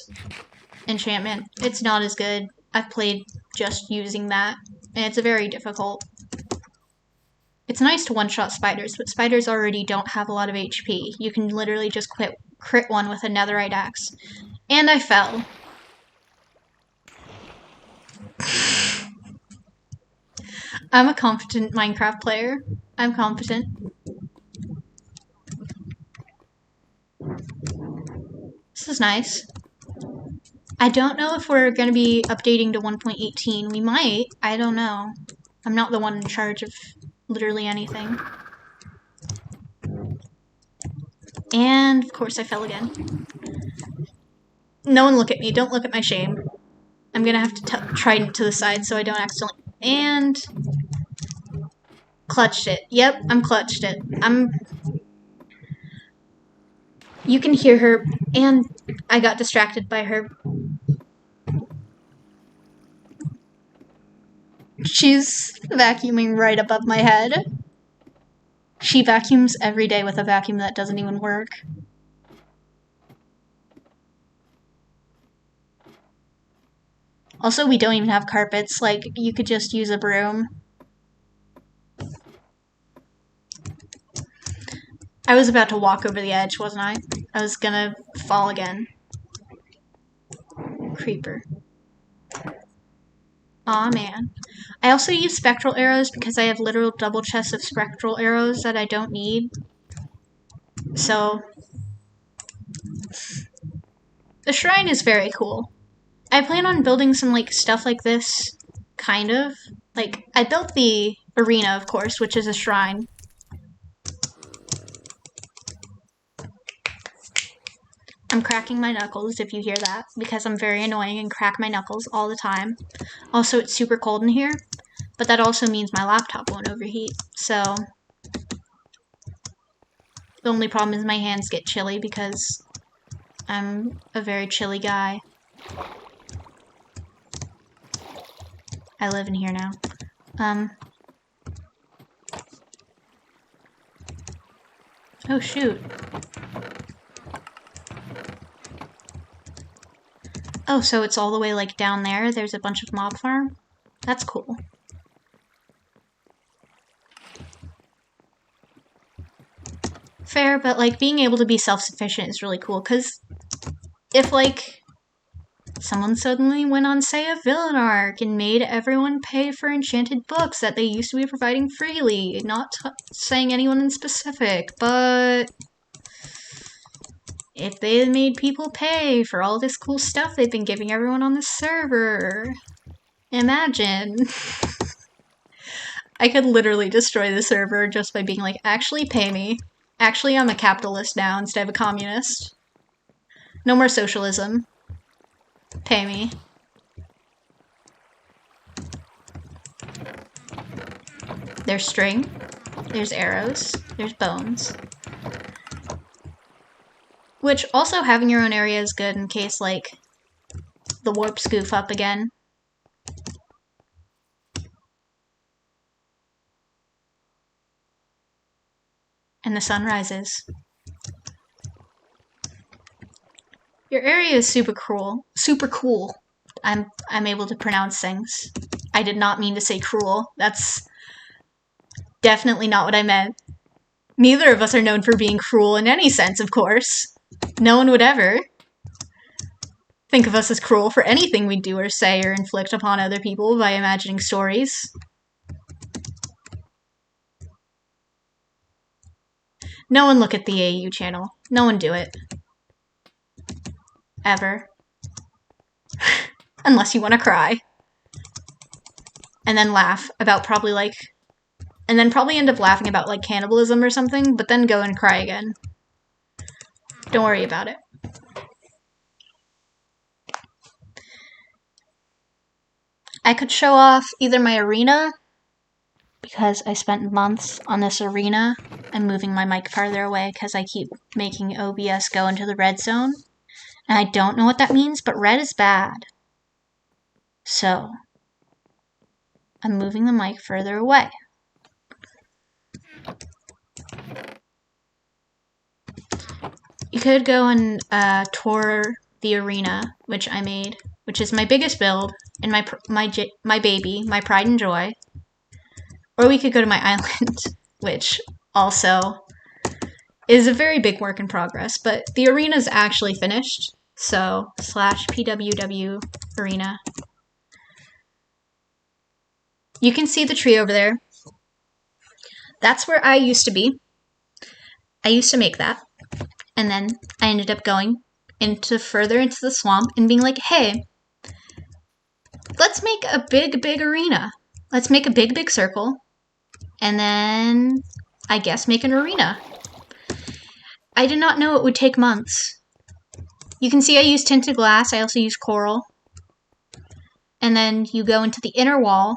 enchantment. It's not as good. I've played just using that, and it's very difficult. It's nice to one-shot spiders, but spiders already don't have a lot of HP. You can literally just crit one with a netherite axe. And I fell. I'm a competent Minecraft player. I'm competent. This is nice. I don't know if we're going to be updating to 1.18. We might. I don't know. I'm not the one in charge of literally anything. And, of course, I fell again. No one look at me. Don't look at my shame. I'm going to have to trident to the side so I don't accidentally... And... clutched it. Yep, I'm clutched it. You can hear her, and I got distracted by her. She's vacuuming right above my head. She vacuums every day with a vacuum that doesn't even work. Also, we don't even have carpets. Like, you could just use a broom. I was about to walk over the edge, wasn't I? I was gonna fall again. Creeper. Aw, man. I also use spectral arrows because I have literal double chests of spectral arrows that I don't need. So, the shrine is very cool. I plan on building some, like, stuff like this, kind of. Like, I built the arena, of course, which is a shrine. I'm cracking my knuckles if you hear that, because I'm very annoying and crack my knuckles all the time. Also, it's super cold in here, but that also means my laptop won't overheat, so the only problem is my hands get chilly because I'm a very chilly guy. I live in here now. Oh shoot. Oh, so it's all the way like down there? There's a bunch of mob farm? That's cool. Fair, but like being able to be self-sufficient is really cool, because if like someone suddenly went on, say, a villain arc and made everyone pay for enchanted books that they used to be providing freely, not saying anyone in specific, but if they made people pay for all this cool stuff they've been giving everyone on the server, imagine. I could literally destroy the server just by being like, actually pay me. Actually, I'm a capitalist now instead of a communist. No more socialism. Pay me. There's string. There's arrows. There's bones. Which, also having your own area is good in case, like, the warps goof up again. And the sun rises. Your area is super cool. Super cool. I'm able to pronounce things. I did not mean to say cruel. That's definitely not what I meant. Neither of us are known for being cruel in any sense, of course. No one would ever think of us as cruel for anything we do or say or inflict upon other people by imagining stories. No one look at the AU channel. No one do it. Ever. Unless you want to cry. And then laugh about probably like... And then probably end up laughing about like cannibalism or something, but then go and cry again. Don't worry about it. I could show off either my arena, because I spent months on this arena. I'm moving my mic farther away because I keep making OBS go into the red zone. And I don't know what that means, but red is bad. So, I'm moving the mic further away. You could go and tour the arena, which I made, which is my biggest build, and my baby, my pride and joy. Or we could go to my island, which also is a very big work in progress, but the arena is actually finished. So, /PWW arena. You can see the tree over there. That's where I used to be. I used to make that. And then I ended up going further into the swamp and being like, hey, let's make a big arena. Let's make a big circle. And then, I guess, make an arena. I did not know it would take months. You can see I use tinted glass. I also use coral. And then you go into the inner wall.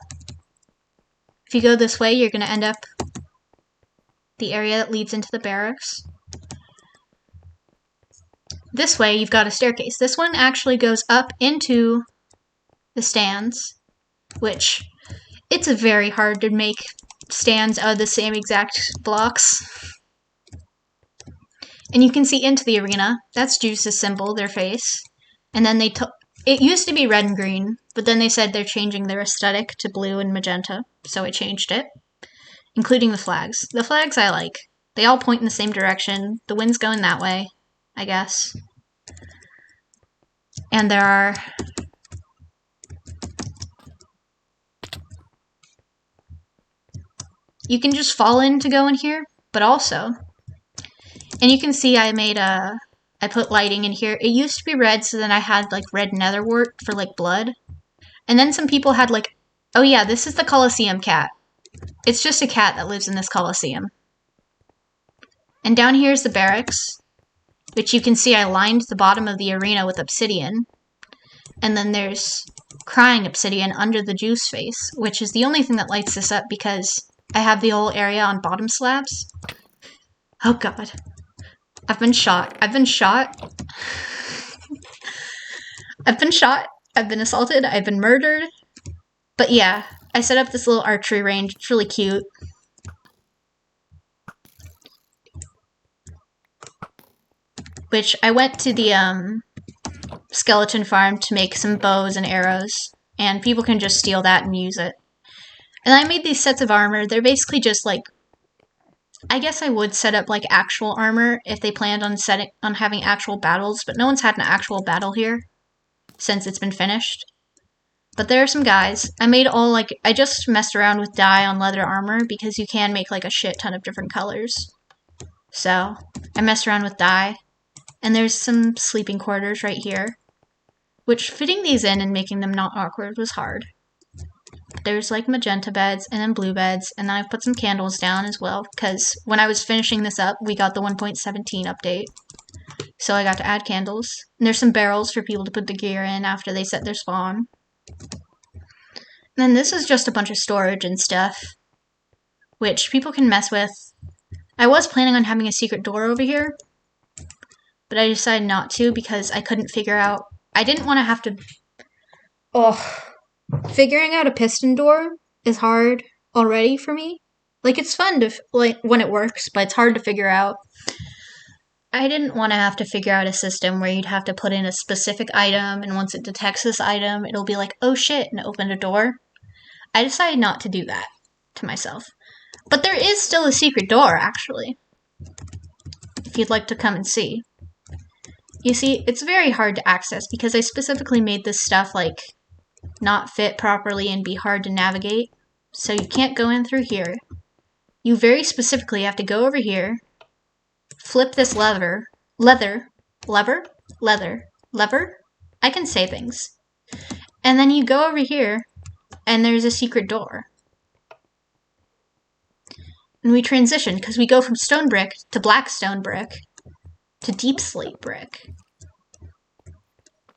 If you go this way, you're going to end up the area that leads into the barracks. this way, you've got a staircase. This one actually goes up into the stands, which it's very hard to make stands out of the same exact blocks. And you can see into the arena. That's Juice's symbol, their face. And then it used to be red and green, but then they said they're changing their aesthetic to blue and magenta, so I changed it, including the flags. The flags I like. They all point in the same direction. The wind's going that way, I guess. And there are... You can just fall in to go in here, but also... And you can see I put lighting in here. It used to be red, so then I had like red netherwort for like blood. And then some people had like, oh yeah, this is the Colosseum cat. It's just a cat that lives in this Colosseum. And down here is the barracks, which you can see I lined the bottom of the arena with obsidian. And then there's crying obsidian under the juice face, which is the only thing that lights this up because I have the whole area on bottom slabs. Oh god. I've been shot. I've been shot. I've been shot. I've been assaulted. I've been murdered. But yeah, I set up this little archery range. It's really cute. Which I went to the skeleton farm to make some bows and arrows. And people can just steal that and use it. And I made these sets of armor. They're basically just like... I guess I would set up like actual armor if they planned on having actual battles, but no one's had an actual battle here since it's been finished. But there are some guys. I just messed around with dye on leather armor because you can make like a shit ton of different colors. So I messed around with dye. And there's some sleeping quarters right here, which fitting these in and making them not awkward was hard. There's like magenta beds and then blue beds, and then I've put some candles down as well because when I was finishing this up, we got the 1.17 update. So I got to add candles. And there's some barrels for people to put the gear in after they set their spawn. And then this is just a bunch of storage and stuff, which people can mess with. I was planning on having a secret door over here, but I decided not to because I couldn't figure out... I didn't want to have to... Figuring out a piston door is hard already for me. Like, it's fun to when it works, but it's hard to figure out. I didn't want to have to figure out a system where you'd have to put in a specific item, and once it detects this item, it'll be like, oh shit, and open a door. I decided not to do that to myself. But there is still a secret door, actually. If you'd like to come and see. You see, it's very hard to access because I specifically made this stuff, like, not fit properly and be hard to navigate. So you can't go in through here. You very specifically have to go over here, flip this lever. I can say things. And then you go over here, and there's a secret door. And we transition, because we go from stone brick to black stone brick to deep slate brick.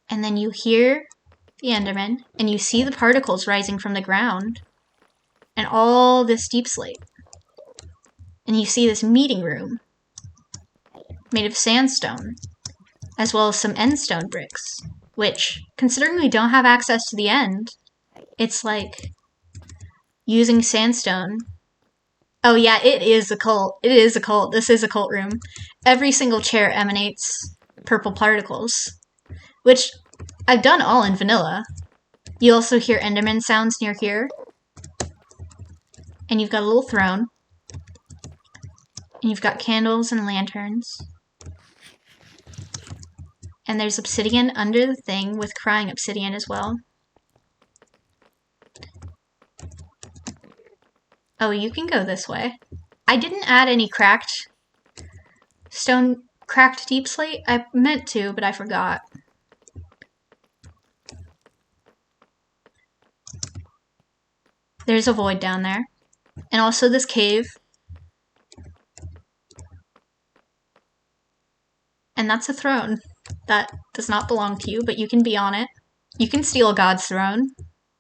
And then you hear the Enderman, and you see the particles rising from the ground, and all this deep slate. And you see this meeting room made of sandstone, as well as some endstone bricks, which, considering we don't have access to the end, it's like using sandstone. Oh yeah, it is a cult. It is a cult. This is a cult room. Every single chair emanates purple particles, which I've done all in vanilla. You also hear Enderman sounds near here. And you've got a little throne. And you've got candles and lanterns. And there's obsidian under the thing with crying obsidian as well. Oh, you can go this way. I didn't add any cracked deep slate. I meant to, but I forgot. There's a void down there. And also this cave. And that's a throne. That does not belong to you, but you can be on it. You can steal a god's throne,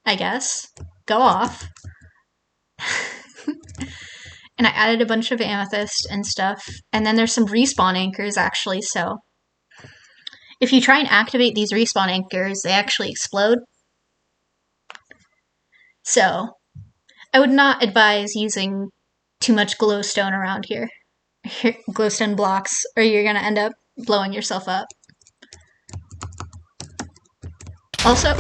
I guess. Go off. And I added a bunch of amethyst and stuff. And then there's some respawn anchors, actually, so if you try and activate these respawn anchors, they actually explode. So, I would not advise using too much glowstone around here. Glowstone blocks, or you're gonna end up blowing yourself up. Also,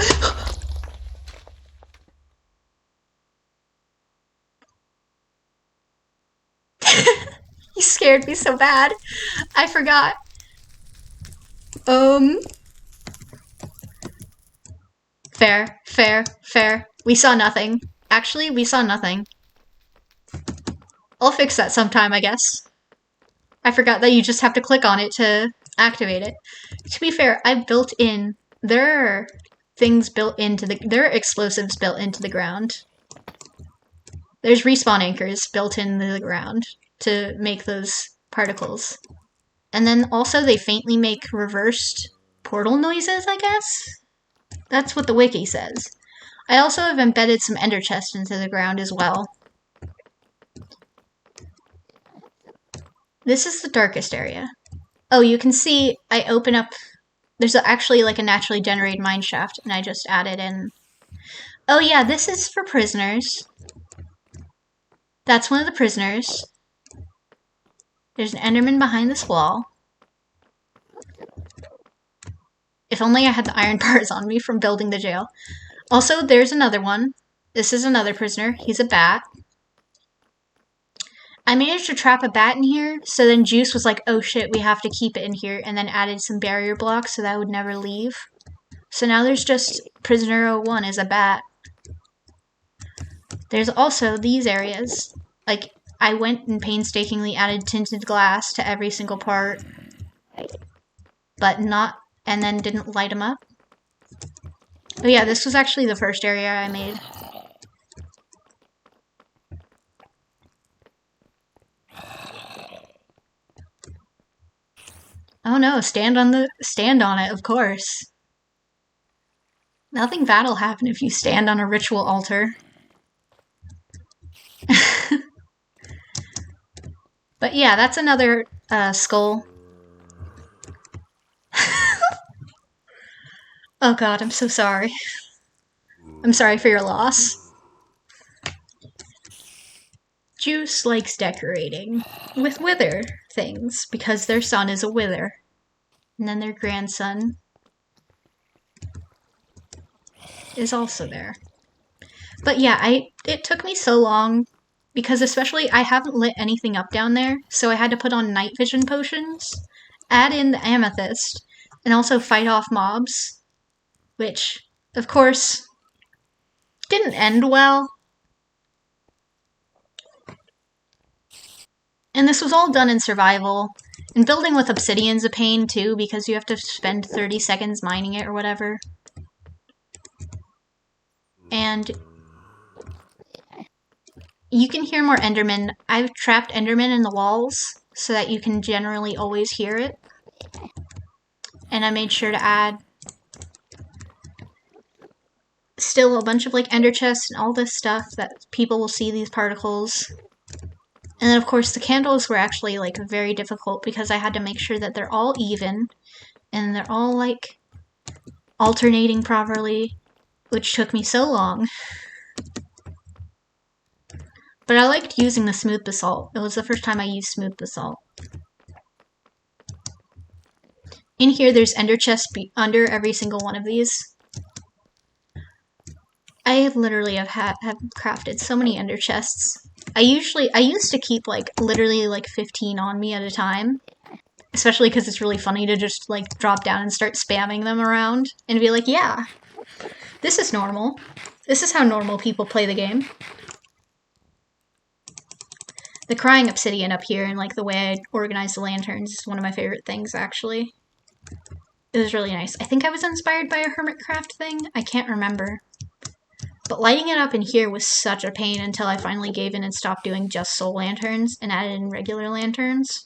you scared me so bad. I forgot. Fair, fair, fair. We saw nothing. Actually, we saw nothing. I'll fix that sometime, I guess. I forgot that you just have to click on it to activate it. To be fair, I've built in... There are things built into the... There are explosives built into the ground. There's respawn anchors built into the ground to make those particles. And then also they faintly make reversed portal noises, I guess? That's what the wiki says. I also have embedded some ender chests into the ground as well. This is the darkest area. Oh, you can see I open up... There's actually like a naturally generated mine shaft, and I just added in... Oh yeah, this is for prisoners. That's one of the prisoners. There's an enderman behind this wall. If only I had the iron bars on me from building the jail. Also, there's another one. This is another prisoner. He's a bat. I managed to trap a bat in here, so then Juice was like, oh shit, we have to keep it in here, and then added some barrier blocks so that it would never leave. So now there's just Prisoner 01 as a bat. There's also these areas. Like, I went and painstakingly added tinted glass to every single part, but not, and then didn't light them up. Oh yeah, this was actually the first area I made. Oh no, stand on it, of course. Nothing bad'll happen if you stand on a ritual altar. But yeah, that's another skull. Oh god, I'm so sorry. I'm sorry for your loss. Juice likes decorating with wither things because their son is a wither. And then their grandson is also there. But yeah, it took me so long because especially I haven't lit anything up down there, so I had to put on night vision potions, add in the amethyst, and also fight off mobs, which, of course, didn't end well. And this was all done in survival. And building with obsidian's a pain too, because you have to spend 30 seconds mining it or whatever. And you can hear more endermen. I've trapped endermen in the walls so that you can generally always hear it. And I made sure to add still a bunch of like ender chests and all this stuff that people will see these particles. And then of course the candles were actually like very difficult because I had to make sure that they're all even and they're all like alternating properly, which took me so long. But I liked using the smooth basalt. It was the first time I used smooth basalt. In here there's ender chests under every single one of these. I literally have crafted so many ender chests. I used to keep like literally like 15 on me at a time, especially because it's really funny to just like drop down and start spamming them around and be like, yeah, this is normal. This is how normal people play the game. The crying obsidian up here and like the way I organized the lanterns is one of my favorite things actually. It was really nice. I think I was inspired by a Hermitcraft thing. I can't remember. But lighting it up in here was such a pain until I finally gave in and stopped doing just soul lanterns and added in regular lanterns.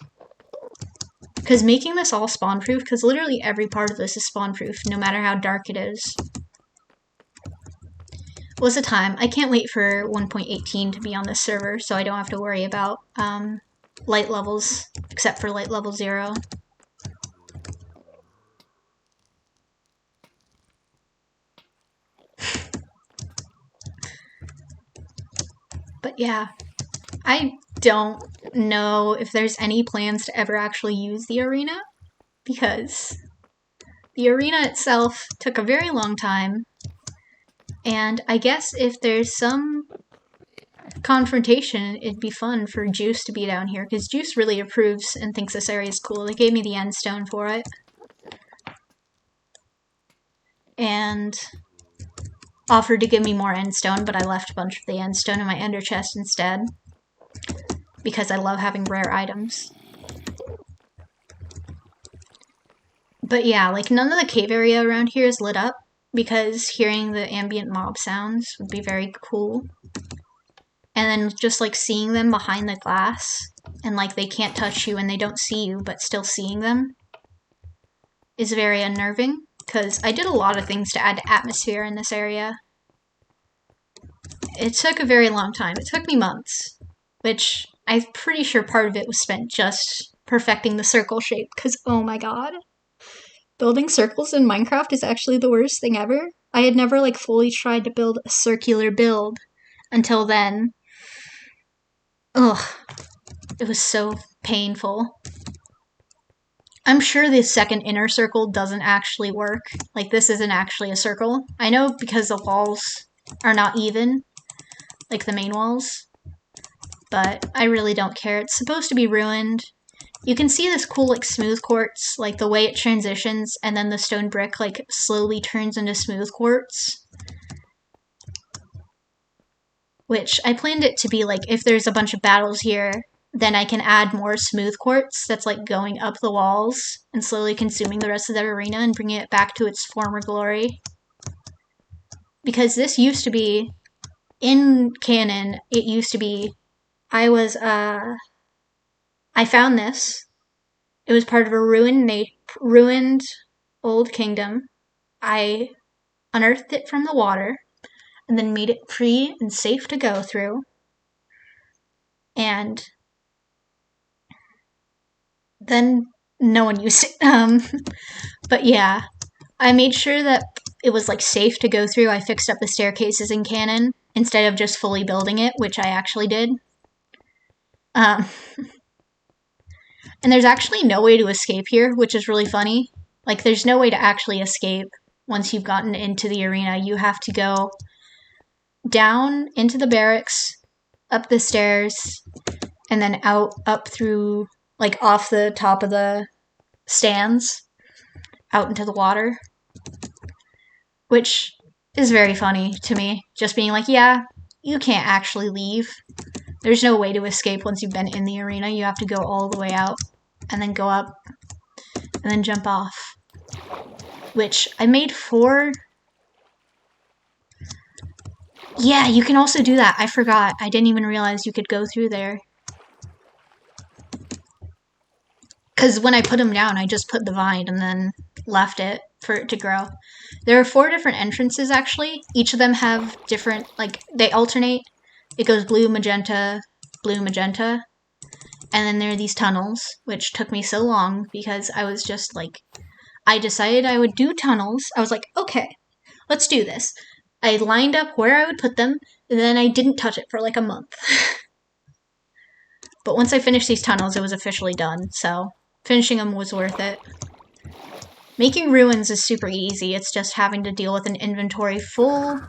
Because making this all spawn-proof, because literally every part of this is spawn-proof, no matter how dark it is, was a time. I can't wait for 1.18 to be on this server, so I don't have to worry about light levels, except for light level 0. But yeah, I don't know if there's any plans to ever actually use the arena, because the arena itself took a very long time, and I guess if there's some confrontation, it'd be fun for Juice to be down here, because Juice really approves and thinks this area is cool. They gave me the end stone for it. And offered to give me more end stone, but I left a bunch of the end stone in my ender chest instead, because I love having rare items. But yeah, like none of the cave area around here is lit up, because hearing the ambient mob sounds would be very cool. And then just like seeing them behind the glass, and like they can't touch you and they don't see you, but still seeing them is very unnerving, because I did a lot of things to add atmosphere in this area. It took a very long time. It took me months, which I'm pretty sure part of it was spent just perfecting the circle shape, because oh my god. Building circles in Minecraft is actually the worst thing ever. I had never like fully tried to build a circular build until then. Ugh. It was so painful. I'm sure the second inner circle doesn't actually work. Like, this isn't actually a circle. I know because the walls are not even, like the main walls, but I really don't care. It's supposed to be ruined. You can see this cool, like, smooth quartz, like the way it transitions, and then the stone brick, like, slowly turns into smooth quartz. Which I planned it to be like, if there's a bunch of battles here, then I can add more smooth quartz that's like going up the walls and slowly consuming the rest of the arena and bringing it back to its former glory. Because this used to be, in canon, it used to be, I found this. It was part of a ruined old kingdom. I unearthed it from the water and then made it free and safe to go through. And then no one used it. But yeah, I made sure that it was like safe to go through. I fixed up the staircases in canon instead of just fully building it, which I actually did. And there's actually no way to escape here, which is really funny. Like, there's no way to actually escape once you've gotten into the arena. You have to go down into the barracks, up the stairs, and then up through, like, off the top of the stands, out into the water. Which is very funny to me. Just being like, yeah, you can't actually leave. There's no way to escape once you've been in the arena. You have to go all the way out, and then go up, and then jump off. Which I made 4... Yeah, you can also do that. I forgot. I didn't even realize you could go through there. Because when I put them down, I just put the vine and then left it for it to grow. There are 4 different entrances, actually. Each of them have different, like, they alternate. It goes blue, magenta, and then there are these tunnels, which took me so long because I was just like, I decided I would do tunnels. I was like, okay, let's do this. I lined up where I would put them, and then I didn't touch it for like a month. But once I finished these tunnels, it was officially done, so finishing them was worth it. Making ruins is super easy. It's just having to deal with an inventory full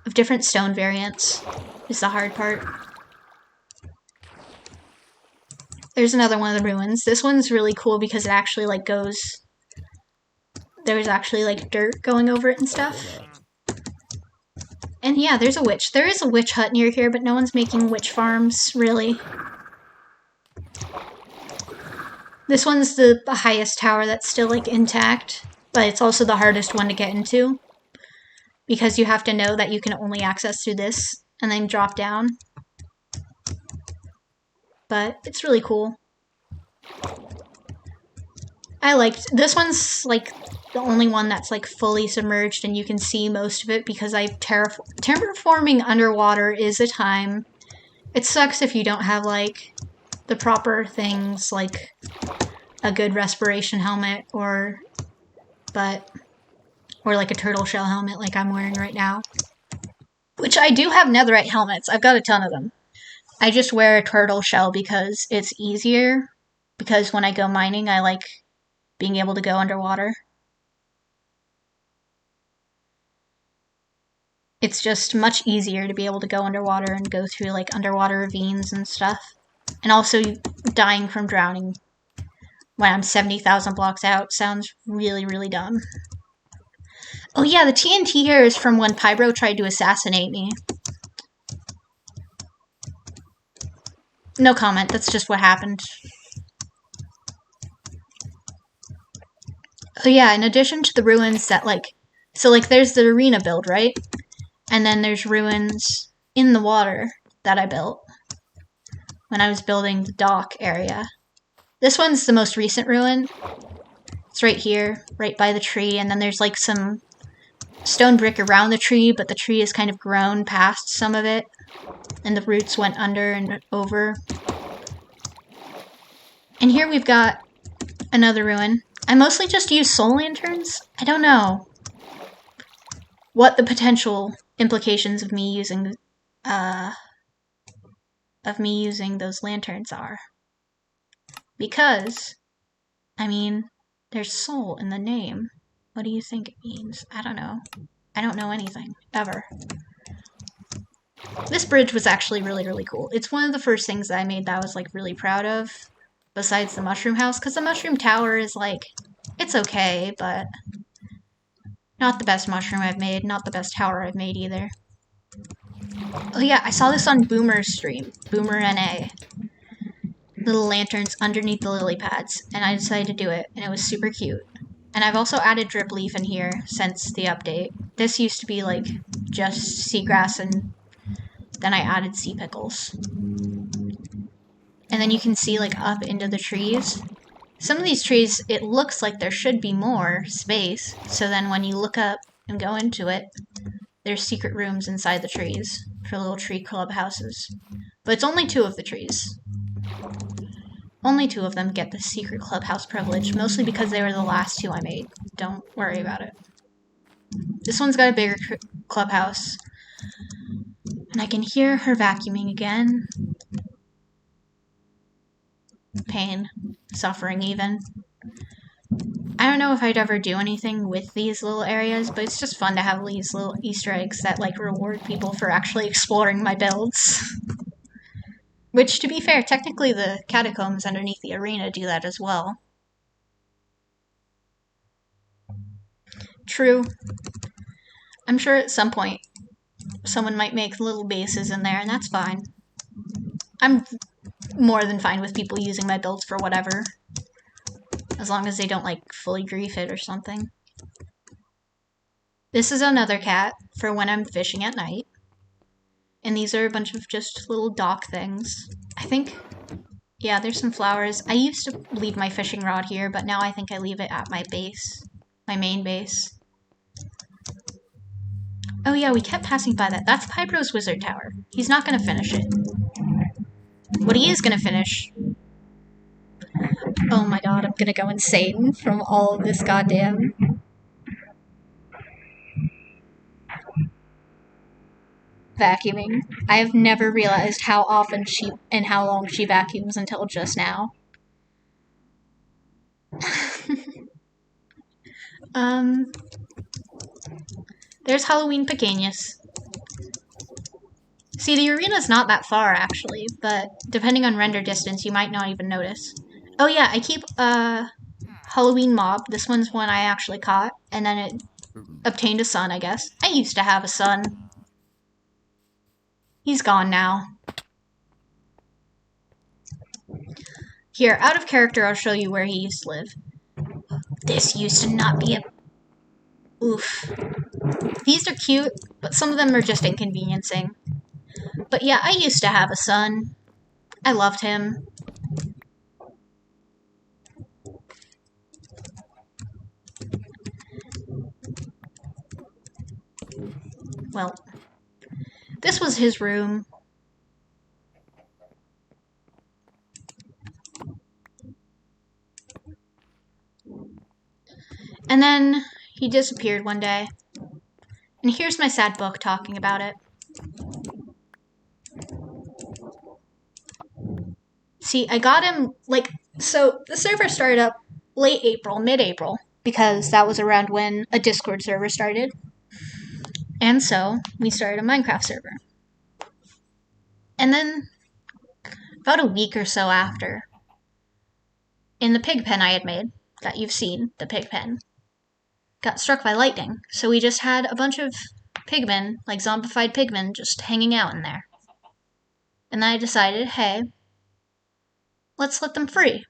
of different stone variants is the hard part. There's another one of the ruins. This one's really cool because it actually like goes... There's actually like dirt going over it and stuff. And yeah, there's a witch. There is a witch hut near here, but no one's making witch farms, really. This one's the highest tower that's still like intact, but it's also the hardest one to get into. Because you have to know that you can only access through this and then drop down. But it's really cool. I liked... This one's like the only one that's like fully submerged and you can see most of it because terraforming underwater is a time. It sucks if you don't have like the proper things like a good respiration helmet or like a turtle shell helmet like I'm wearing right now. Which I do have netherite helmets. I've got a ton of them. I just wear a turtle shell because it's easier. Because when I go mining, I like being able to go underwater. It's just much easier to be able to go underwater and go through like underwater ravines and stuff. And also, dying from drowning when I'm 70,000 blocks out sounds really, really dumb. Oh yeah, the TNT here is from when Pybro tried to assassinate me. No comment, that's just what happened. Oh yeah, in addition to the ruins that so there's the arena build, right? And then there's ruins in the water that I built when I was building the dock area. This one's the most recent ruin. It's right here, right by the tree, and then there's like some stone brick around the tree, but the tree has kind of grown past some of it, and the roots went under and over. And here we've got another ruin. I mostly just use soul lanterns. I don't know what the potential implications of me using those lanterns are. Because, I mean, there's soul in the name. What do you think it means? I don't know. I don't know anything, ever. This bridge was actually really, really cool. It's one of the first things that I made that I was like really proud of, besides the mushroom house, because the mushroom tower is like, it's okay, but not the best mushroom I've made, not the best tower I've made either. Oh yeah, I saw this on Boomer's stream, Boomer NA. Little lanterns underneath the lily pads, and I decided to do it, and it was super cute. And I've also added drip leaf in here since the update. This used to be like just seagrass, and then I added sea pickles. And then you can see like up into the trees. Some of these trees, it looks like there should be more space, so then when you look up and go into it, there's secret rooms inside the trees for little tree clubhouses. But it's only 2 of the trees. Only 2 of them get the secret clubhouse privilege, mostly because they were the last 2 I made. Don't worry about it. This one's got a bigger clubhouse. And I can hear her vacuuming again. Pain. Suffering even. I don't know if I'd ever do anything with these little areas, but it's just fun to have these little Easter eggs that like reward people for actually exploring my builds. Which, to be fair, technically the catacombs underneath the arena do that as well. True. I'm sure at some point someone might make little bases in there, and that's fine. I'm more than fine with people using my builds for whatever. As long as they don't, like, fully grief it or something. This is another cat for when I'm fishing at night. And these are a bunch of just little dock things. I think, yeah, there's some flowers. I used to leave my fishing rod here, but now I think I leave it at my base. My main base. Oh yeah, we kept passing by that. That's Pybro's Wizard Tower. He's not gonna finish it. What he is gonna finish... Oh my god, I'm gonna go insane from all of this goddamn... vacuuming. I have never realized how often she and how long she vacuums until just now. There's Halloween Pequeñas. See, the arena's not that far, actually, but depending on render distance, you might not even notice. Oh yeah, I keep Halloween Mob. This one's one I actually caught, and then it obtained a son, I guess. I used to have a son. He's gone now. Here, out of character, I'll show you where he used to live. This used to not be a... Oof. These are cute, but some of them are just inconveniencing. But yeah, I used to have a son. I loved him. Well, this was his room. And then he disappeared one day. And here's my sad book talking about it. See, I got him, like, so the server started up late April, mid-April, because that was around when a Discord server started. And so we started a Minecraft server. And then, about a week or so after, in the pig pen I had made, that you've seen, the pig pen, got struck by lightning. So we just had a bunch of pigmen, like zombified pigmen, just hanging out in there. And then I decided, hey, let's let them free.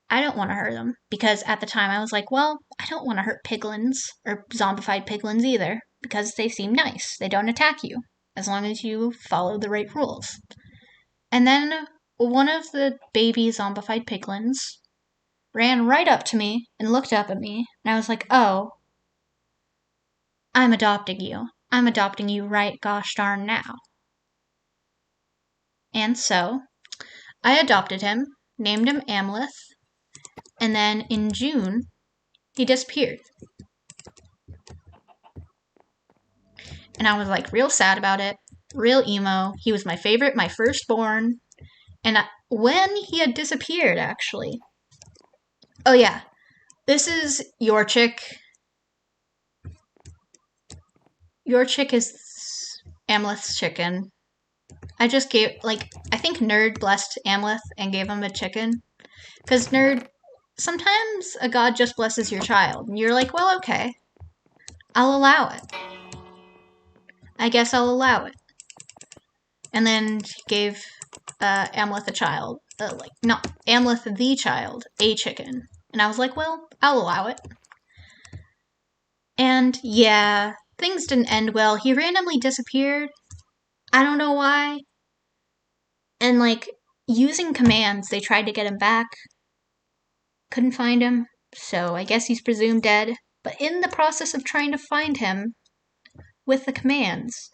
I don't want to hurt them, because at the time I was like, well, I don't want to hurt piglins, or zombified piglins either, because they seem nice. They don't attack you, as long as you follow the right rules. And then one of the baby zombified piglins ran right up to me and looked up at me, and I was like, oh, I'm adopting you. I'm adopting you right gosh darn now. And so, I adopted him, named him Amleth, and then in June, he disappeared. And I was like real sad about it, real emo. He was my favorite, my firstborn. And when he had disappeared, actually. Oh yeah, this is your chick. Your chick is Amleth's chicken. I just gave, like, I think Nerd blessed Amleth and gave him a chicken. Because Nerd, sometimes a god just blesses your child. And you're like, well, okay. I'll allow it. I guess I'll allow it. And then he gave Amleth a child. Not Amleth the child, a chicken. And I was like, well, I'll allow it. And yeah, things didn't end well. He randomly disappeared. I don't know why. And like, using commands, they tried to get him back. Couldn't find him. So I guess he's presumed dead. But in the process of trying to find him with the commands,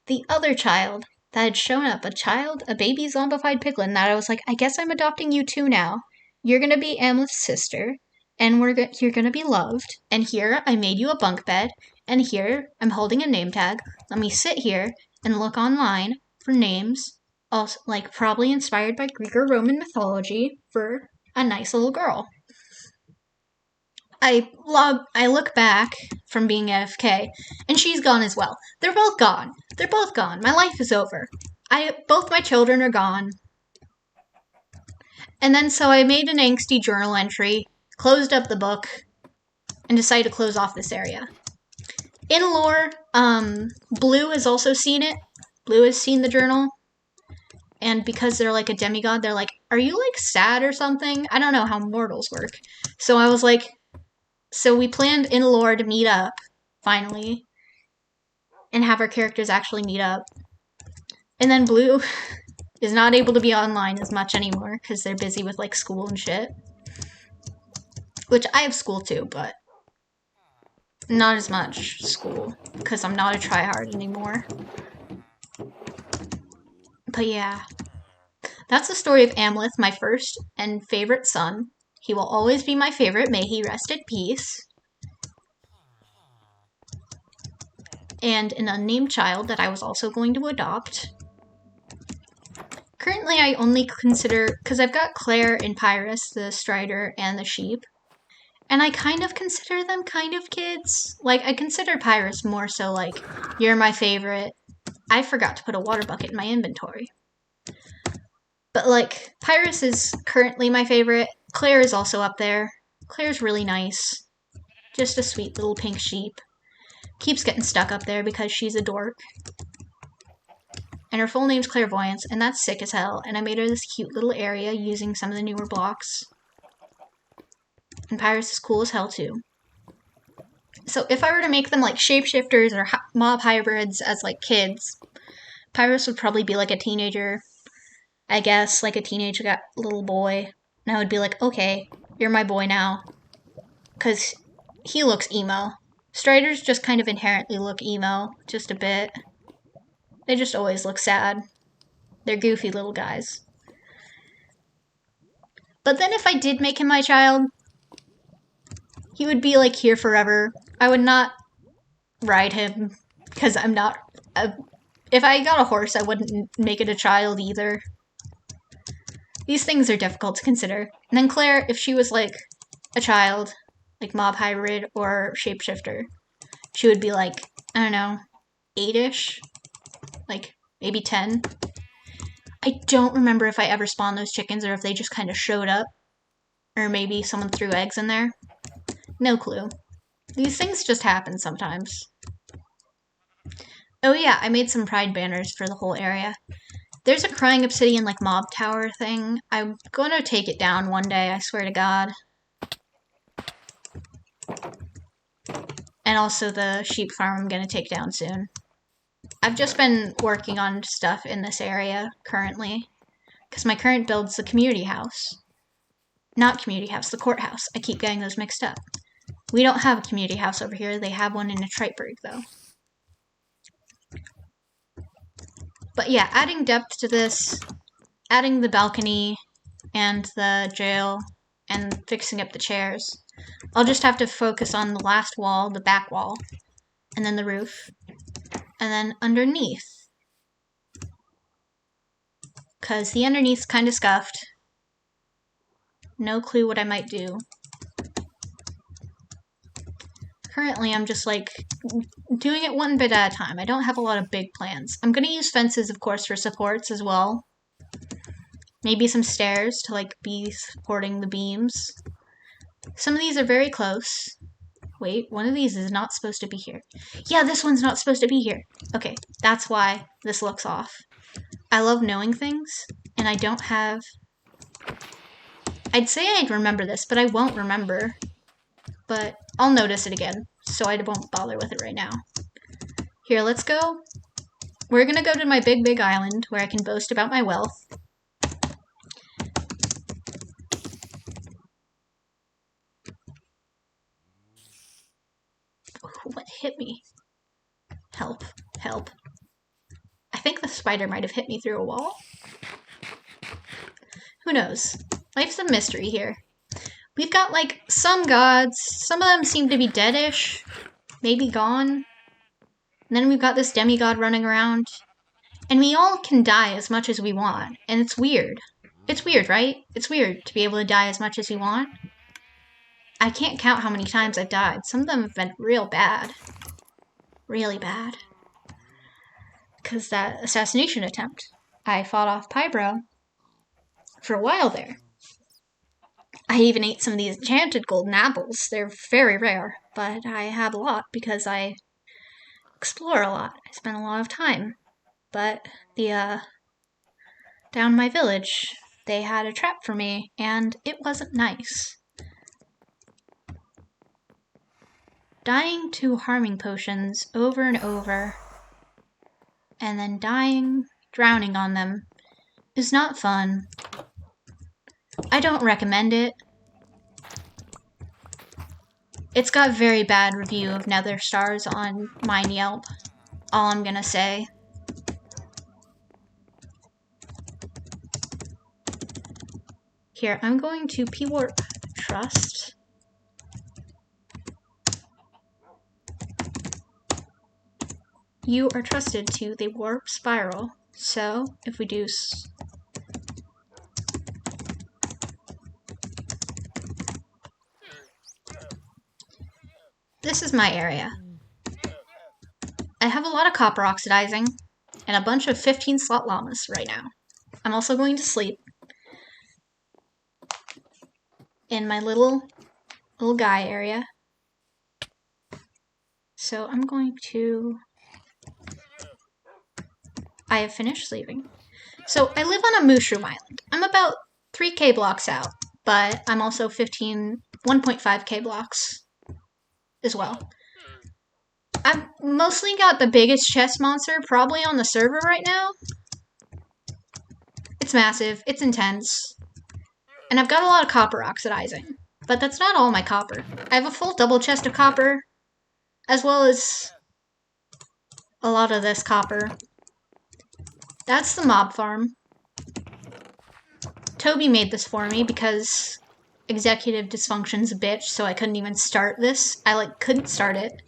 the other child that had shown up, a baby zombified piglin, that I was like, I guess I'm adopting you too now. You're gonna be Amleth's sister, and you're gonna be loved. And here, I made you a bunk bed, and here, I'm holding a name tag. Let me sit here and look online for names, also, like, probably inspired by Greek or Roman mythology, for a nice little girl. I look back from being AFK, and she's gone as well. They're both gone. They're both gone. My life is over. Both my children are gone. And then so I made an angsty journal entry, closed up the book, and decided to close off this area. In lore, Blue has also seen it. Blue has seen the journal. And because they're like a demigod, they're like, are you like sad or something? I don't know how mortals work. So I was like, so we planned in lore to meet up, finally, and have our characters actually meet up. And then Blue is not able to be online as much anymore because they're busy with like school and shit. Which I have school too, but not as much school because I'm not a tryhard anymore. But yeah, that's the story of Amleth, my first and favorite son. He will always be my favorite. May he rest in peace. And an unnamed child that I was also going to adopt. Currently, I only consider, because I've got Claire and Pyrus, the Strider, and the sheep. And I kind of consider them kind of kids. Like, I consider Pyrus more so like, you're my favorite. I forgot to put a water bucket in my inventory. But like, Pyrus is currently my favorite. Claire is also up there. Claire's really nice. Just a sweet little pink sheep. Keeps getting stuck up there because she's a dork. And her full name's Clairvoyance, and that's sick as hell. And I made her this cute little area using some of the newer blocks. And Pyrus is cool as hell too. So if I were to make them like shapeshifters or mob hybrids as like kids, Pyrus would probably be like a teenager. I guess, like a teenage little boy. And I would be like, okay, you're my boy now. Because he looks emo. Striders just kind of inherently look emo, just a bit. They just always look sad. They're goofy little guys. But then if I did make him my child, he would be like here forever. I would not ride him, because I'm not... if I got a horse, I wouldn't make it a child either. These things are difficult to consider. And then Claire, if she was like a child, like mob hybrid or shapeshifter, she would be like, I don't know, 8-ish, like maybe 10. I don't remember if I ever spawned those chickens or if they just kind of showed up, or maybe someone threw eggs in there. No clue. These things just happen sometimes. Oh yeah, I made some pride banners for the whole area. There's a crying obsidian like mob tower thing. I'm going to take it down one day, I swear to God. And also the sheep farm I'm going to take down soon. I've just been working on stuff in this area currently, because my current build's the community house. Not community house, the courthouse. I keep getting those mixed up. We don't have a community house over here. They have one in a Triteberg, though. But yeah, adding depth to this, adding the balcony and the jail, and fixing up the chairs. I'll just have to focus on the last wall, the back wall, and then the roof, and then underneath. Because the underneath's kind of scuffed. No clue what I might do. Currently, I'm just like doing it one bit at a time. I don't have a lot of big plans. I'm going to use fences, of course, for supports as well. Maybe some stairs to like be supporting the beams. Some of these are very close. Wait, one of these is not supposed to be here. Yeah, this one's not supposed to be here. Okay, that's why this looks off. I love knowing things, and I don't have... I'd say I'd remember this, but I won't remember. But I'll notice it again, so I won't bother with it right now. Here, let's go. We're gonna go to my big island, where I can boast about my wealth. What hit me? Help. Help. I think the spider might have hit me through a wall. Who knows? Life's a mystery here. We've got, like, some gods. Some of them seem to be deadish. Maybe gone. And then we've got this demigod running around. And we all can die as much as we want. And it's weird. It's weird, right? It's weird to be able to die as much as you want. I can't count how many times I've died. Some of them have been real bad. Really bad. Because that assassination attempt, I fought off Pybro for a while there. I even ate some of these enchanted golden apples. They're very rare, but I have a lot because I explore a lot. I spend a lot of time. But the, down my village, they had a trap for me, and it wasn't nice. Dying to harming potions over and over, and then drowning on them, is not fun. I don't recommend it. It's got very bad review of Nether stars on Mine Yelp. All I'm gonna say. Here, I'm going to P-Warp Trust. You are trusted to the warp spiral. So, if we do... This is my area. I have a lot of copper oxidizing and a bunch of 15-slot llamas right now. I'm also going to sleep in my little guy area. So I'm going to... I have finished sleeping. So I live on a mushroom island. I'm about 3k blocks out, but I'm also 1.5k blocks as well. I've mostly got the biggest chest monster probably on the server right now. It's massive, it's intense, and I've got a lot of copper oxidizing, but that's not all my copper. I have a full double chest of copper, as well as a lot of this copper. That's the mob farm. Toby made this for me because executive dysfunction's a bitch, so I couldn't even start this. I, couldn't start it.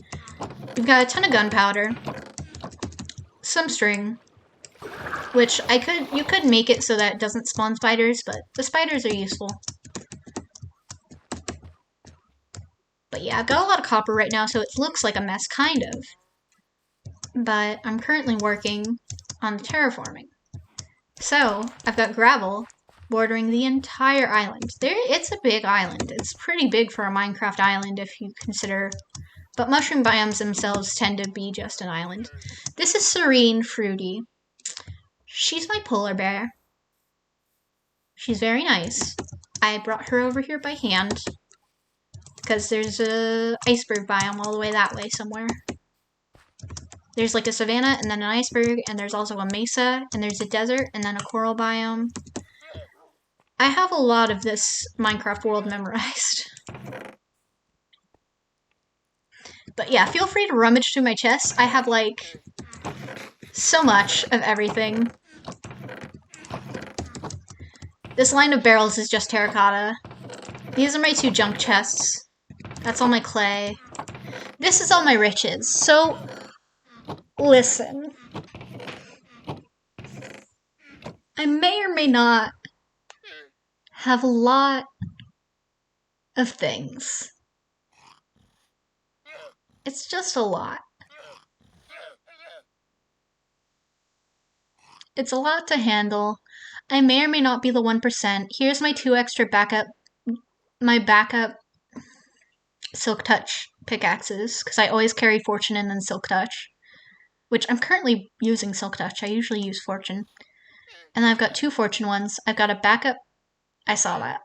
We've got a ton of gunpowder, some string, Which you could make it so that it doesn't spawn spiders, but the spiders are useful. But yeah, I've got a lot of copper right now, so it looks like a mess, kind of. But I'm currently working on the terraforming. So, I've got gravel bordering the entire island. It's a big island. It's pretty big for a Minecraft island if you consider... But mushroom biomes themselves tend to be just an island. This is Serene Fruity. She's my polar bear. She's very nice. I brought her over here by hand because there's a iceberg biome all the way that way somewhere. There's like a savanna and then an iceberg, and there's also a mesa, and there's a desert, and then a coral biome. I have a lot of this Minecraft world memorized. But yeah, feel free to rummage through my chest. I have like so much of everything. This line of barrels is just terracotta. These are my 2 junk chests. That's all my clay. This is all my riches. So, listen. I may or may not have a lot of things. It's just a lot. It's a lot to handle. I may or may not be the 1%. Here's my 2 extra my backup Silk Touch pickaxes, because I always carry Fortune and then Silk Touch, which I'm currently using Silk Touch. I usually use Fortune. And then I've got 2 Fortune ones. I've got a backup. I saw that.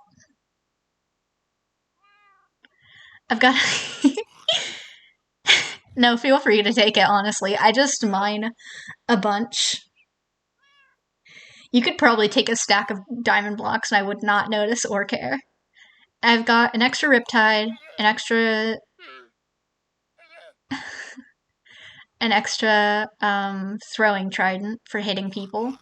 I've got... No, feel free to take it, honestly. I just mine a bunch. You could probably take a stack of diamond blocks and I would not notice or care. I've got an extra riptide, an extra throwing trident for hitting people.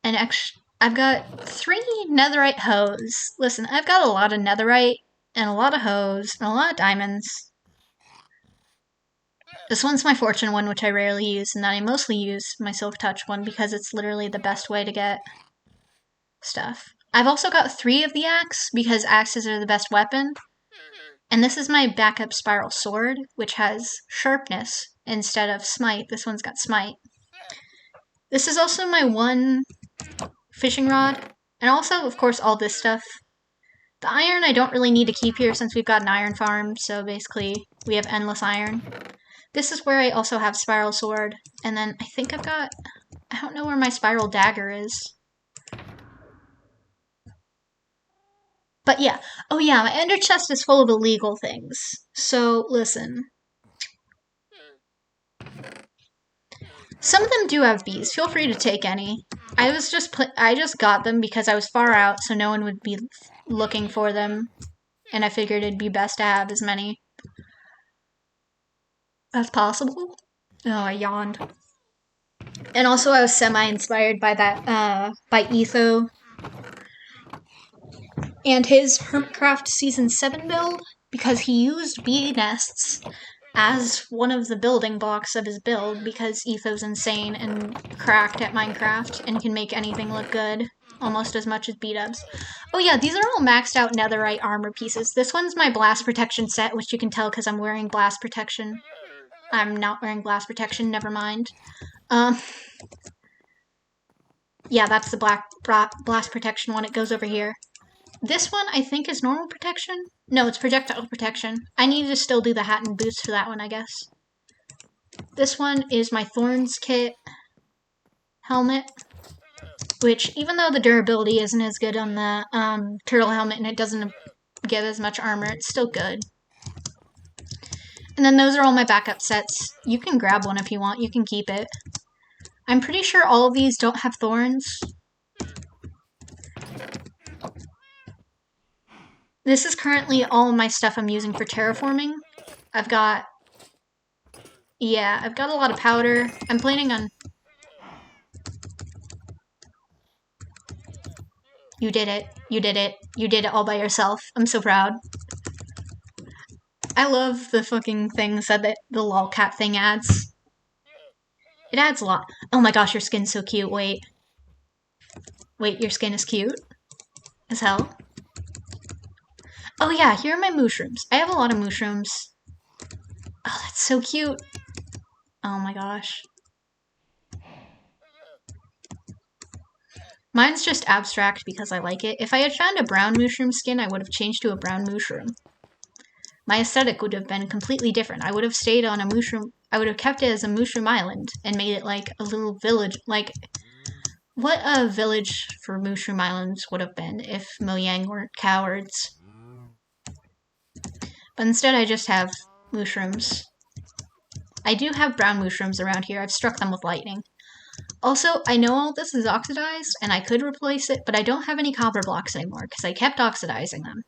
I've got 3 netherite hoes. Listen, I've got a lot of netherite and a lot of hoes and a lot of diamonds. This one's my fortune one, which I rarely use, and then I mostly use my silk touch one because it's literally the best way to get stuff. I've also got 3 of the axe because axes are the best weapon. And this is my backup spiral sword, which has sharpness instead of smite. This one's got smite. This is also my 1 fishing rod. And also, of course, all this stuff. The iron I don't really need to keep here since we've got an iron farm, so basically we have endless iron. This is where I also have spiral sword. And then I think I've got... I don't know where my spiral dagger is. But yeah. Oh yeah, my ender chest is full of illegal things. So, listen. Some of them do have bees. Feel free to take any. I just got them because I was far out, so no one would be looking for them. And I figured it'd be best to have as many as possible. Oh, I yawned. And also I was semi-inspired by that, by Etho and his Hermitcraft Season 7 build, because he used bee nests as one of the building blocks of his build, because Etho's insane and cracked at Minecraft and can make anything look good, almost as much as B-dubs. Oh yeah, these are all maxed out netherite armor pieces. This one's my blast protection set, which you can tell because I'm wearing blast protection. I'm not wearing blast protection, never mind. Yeah, that's the blast protection one. It goes over here. This one, I think, is normal protection. No, it's projectile protection. I need to still do the hat and boots for that one, I guess. This one is my Thorns kit helmet, which, even though the durability isn't as good on the turtle helmet and it doesn't give as much armor, it's still good. And then those are all my backup sets. You can grab one if you want. You can keep it. I'm pretty sure all of these don't have thorns. This is currently all my stuff I'm using for terraforming. I've got a lot of powder. I'm planning on... You did it. You did it. You did it all by yourself. I'm so proud. I love the fucking things that the lolcat thing adds. It adds a lot. Oh my gosh, your skin's so cute. Wait. Wait, your skin is cute as hell. Oh yeah, here are my mushrooms. I have a lot of mushrooms. Oh, that's so cute. Oh my gosh. Mine's just abstract because I like it. If I had found a brown mushroom skin, I would have changed to a brown mushroom. My aesthetic would have been completely different. I would have stayed on a mushroom. I would have kept it as a mushroom island and made it like a little village. Like what a village for mushroom islands would have been if Mojang weren't cowards. But instead, I just have mushrooms. I do have brown mushrooms around here. I've struck them with lightning. Also, I know all this is oxidized, and I could replace it, but I don't have any copper blocks anymore because I kept oxidizing them.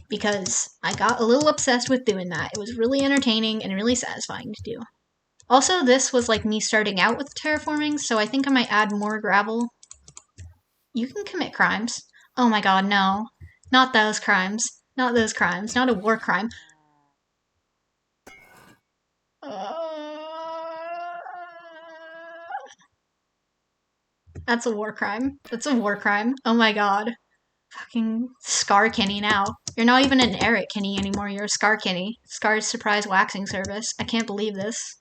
Because I got a little obsessed with doing that. It was really entertaining and really satisfying to do. Also, this was like me starting out with terraforming, so I think I might add more gravel. You can commit crimes. Oh my god, no. Not those crimes. Not those crimes. Not a war crime. That's a war crime. That's a war crime. Oh my god. Fucking Scar Kenny now. You're not even an Eric Kenny anymore. You're a Scar Kenny. Scar's surprise waxing service. I can't believe this.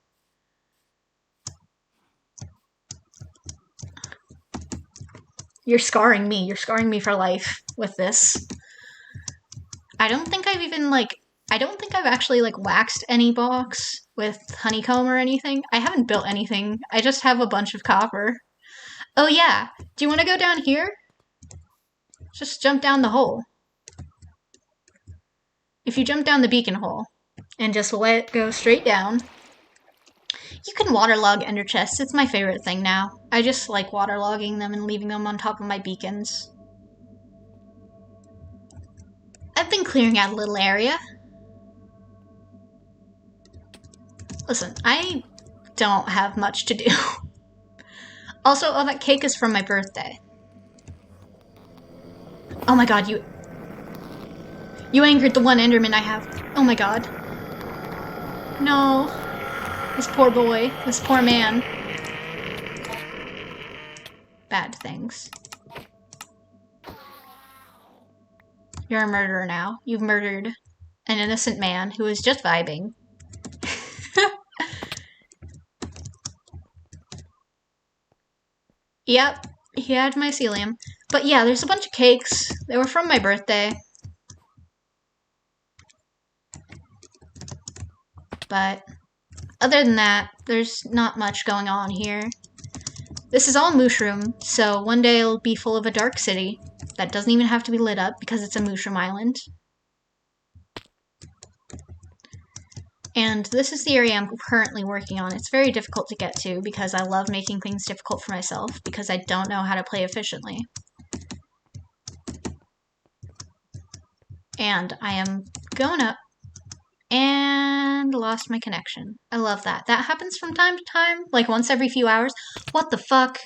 You're scarring me. You're scarring me for life with this. I don't think I've even I don't think I've actually waxed any blocks with honeycomb or anything. I haven't built anything. I just have a bunch of copper. Oh yeah. Do you want to go down here? Just jump down the hole. If you jump down the beacon hole and just let it go straight down, you can waterlog ender chests. It's my favorite thing now. I just like waterlogging them and leaving them on top of my beacons. I've been clearing out a little area. Listen, I don't have much to do. Also, oh, that cake is from my birthday. Oh my god, you angered the one Enderman I have. Oh my god. No. This poor boy. This poor man. Bad things. You're a murderer now. You've murdered an innocent man who was just vibing. Yep, he had mycelium. But yeah, there's a bunch of cakes. They were from my birthday. But other than that, there's not much going on here. This is all mushroom, so one day it'll be full of a dark city that doesn't even have to be lit up because it's a mushroom island. And this is the area I'm currently working on. It's very difficult to get to because I love making things difficult for myself because I don't know how to play efficiently. And I am going up and lost my connection. I love that. That happens from time to time, like once every few hours. What the fuck?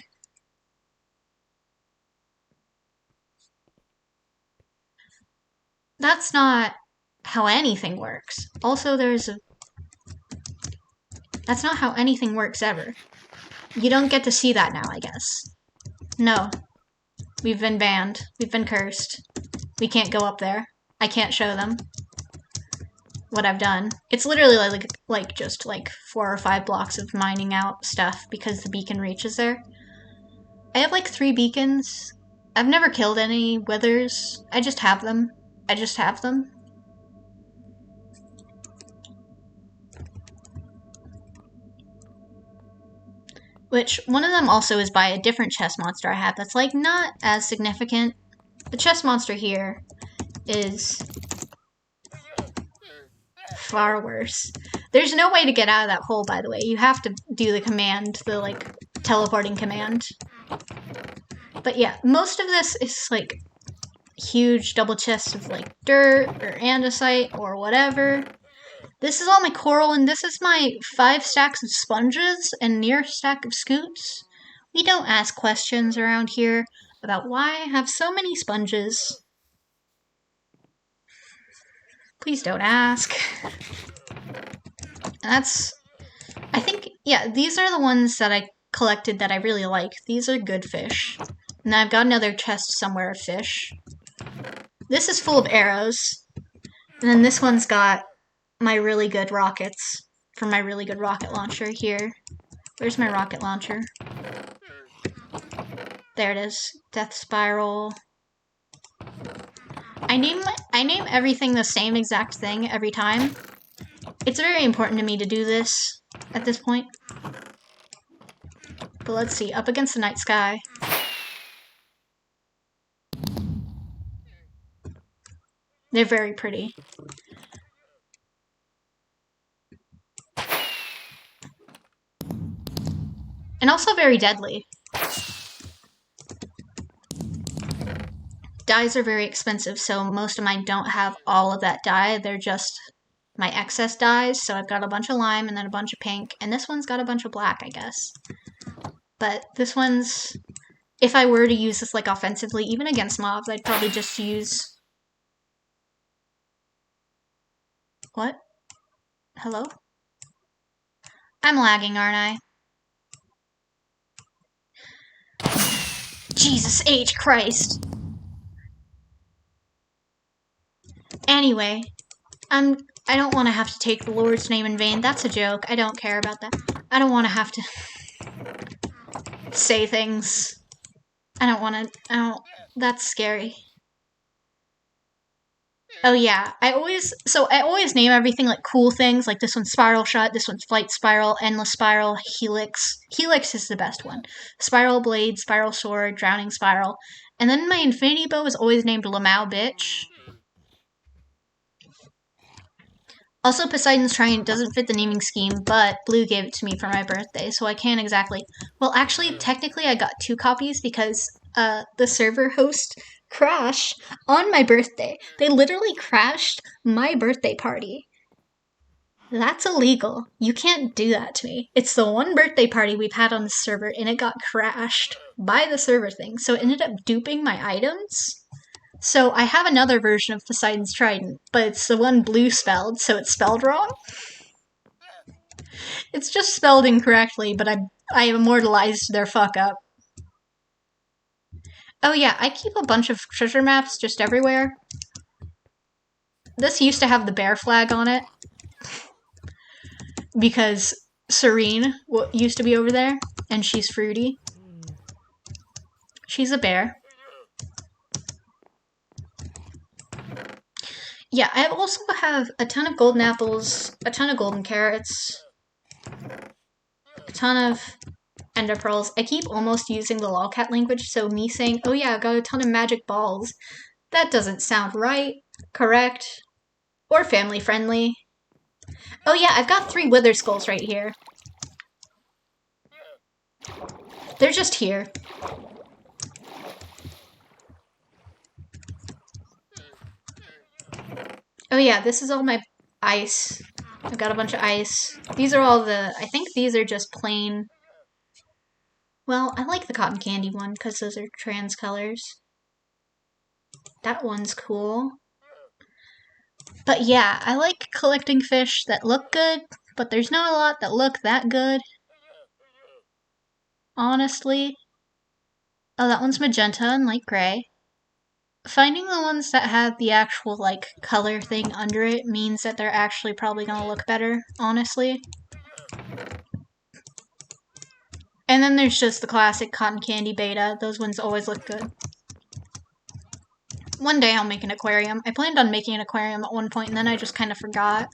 That's not how anything works. Also, that's not how anything works ever. You don't get to see that now, I guess. No. We've been banned. We've been cursed. We can't go up there. I can't show them what I've done. It's literally just 4 or 5 blocks of mining out stuff because the beacon reaches there. I have 3 beacons. I've never killed any withers. I just have them. I just have them. Which, one of them also is by a different chest monster I have that's not as significant. The chest monster here is far worse. There's no way to get out of that hole, by the way. You have to do the command, the teleporting command. But yeah, most of this is huge double chests of dirt or andesite or whatever. This is all my coral, and this is my 5 stacks of sponges and near stack of scoops. We don't ask questions around here about why I have so many sponges. Please don't ask. I think Yeah, these are the ones that I collected that I really like. These are good fish. And I've got another chest somewhere of fish. This is full of arrows. And then this one's got my really good rockets from my really good rocket launcher here. Where's my rocket launcher? There it is. Death Spiral. I name everything the same exact thing every time. It's very important to me to do this at this point. But let's see. Up Against the Night Sky. They're very pretty. And also very deadly. Dyes are very expensive, so most of mine don't have all of that dye. They're just my excess dyes. So I've got a bunch of lime and then a bunch of pink. And this one's got a bunch of black, I guess. But this one's... If I were to use this like offensively, even against mobs, I'd probably just use... What? Hello? I'm lagging, aren't I? Jesus H. Christ. Anyway, I don't want to have to take the Lord's name in vain. That's a joke. I don't care about that. I don't want to have to say things. That's scary. Oh yeah, I always name everything like cool things, like this one's Spiral Shot, this one's Flight Spiral, Endless Spiral, Helix. Helix is the best one. Spiral Blade, Spiral Sword, Drowning Spiral. And then my Infinity Bow is always named Lamau Bitch. Also, Poseidon's Trident doesn't fit the naming scheme, but Blue gave it to me for my birthday, so I can't exactly... Well, actually, technically I got 2 copies because the server host crashed on my birthday. They literally crashed my birthday party. That's illegal. You can't do that to me. It's the one birthday party we've had on the server, and it got crashed by the server thing, so it ended up duping my items. So I have another version of Poseidon's Trident, but it's the one Blue spelled, so it's spelled wrong. It's just spelled incorrectly, but I immortalized their fuck up. Oh yeah, I keep a bunch of treasure maps just everywhere. This used to have the bear flag on it, because Serene used to be over there, and she's fruity. She's a bear. Yeah, I also have a ton of golden apples, a ton of golden carrots, a ton of ender pearls. I keep almost using the lolcat language, so me saying, oh yeah, I got a ton of magic balls, that doesn't sound right, correct, or family friendly. Oh yeah, I've got 3 wither skulls right here. They're just here. Oh yeah, this is all my ice. I've got a bunch of ice. These are all I think these are just plain... Well, I like the cotton candy one because those are trans colors. That one's cool. But yeah, I like collecting fish that look good, but there's not a lot that look that good. Honestly. Oh, that one's magenta and light gray. Finding the ones that have the actual, like, color thing under it means that they're actually probably gonna look better, honestly. And then there's just the classic cotton candy beta. Those ones always look good. One day I'll make an aquarium. I planned on making an aquarium at one point, and then I just kind of forgot.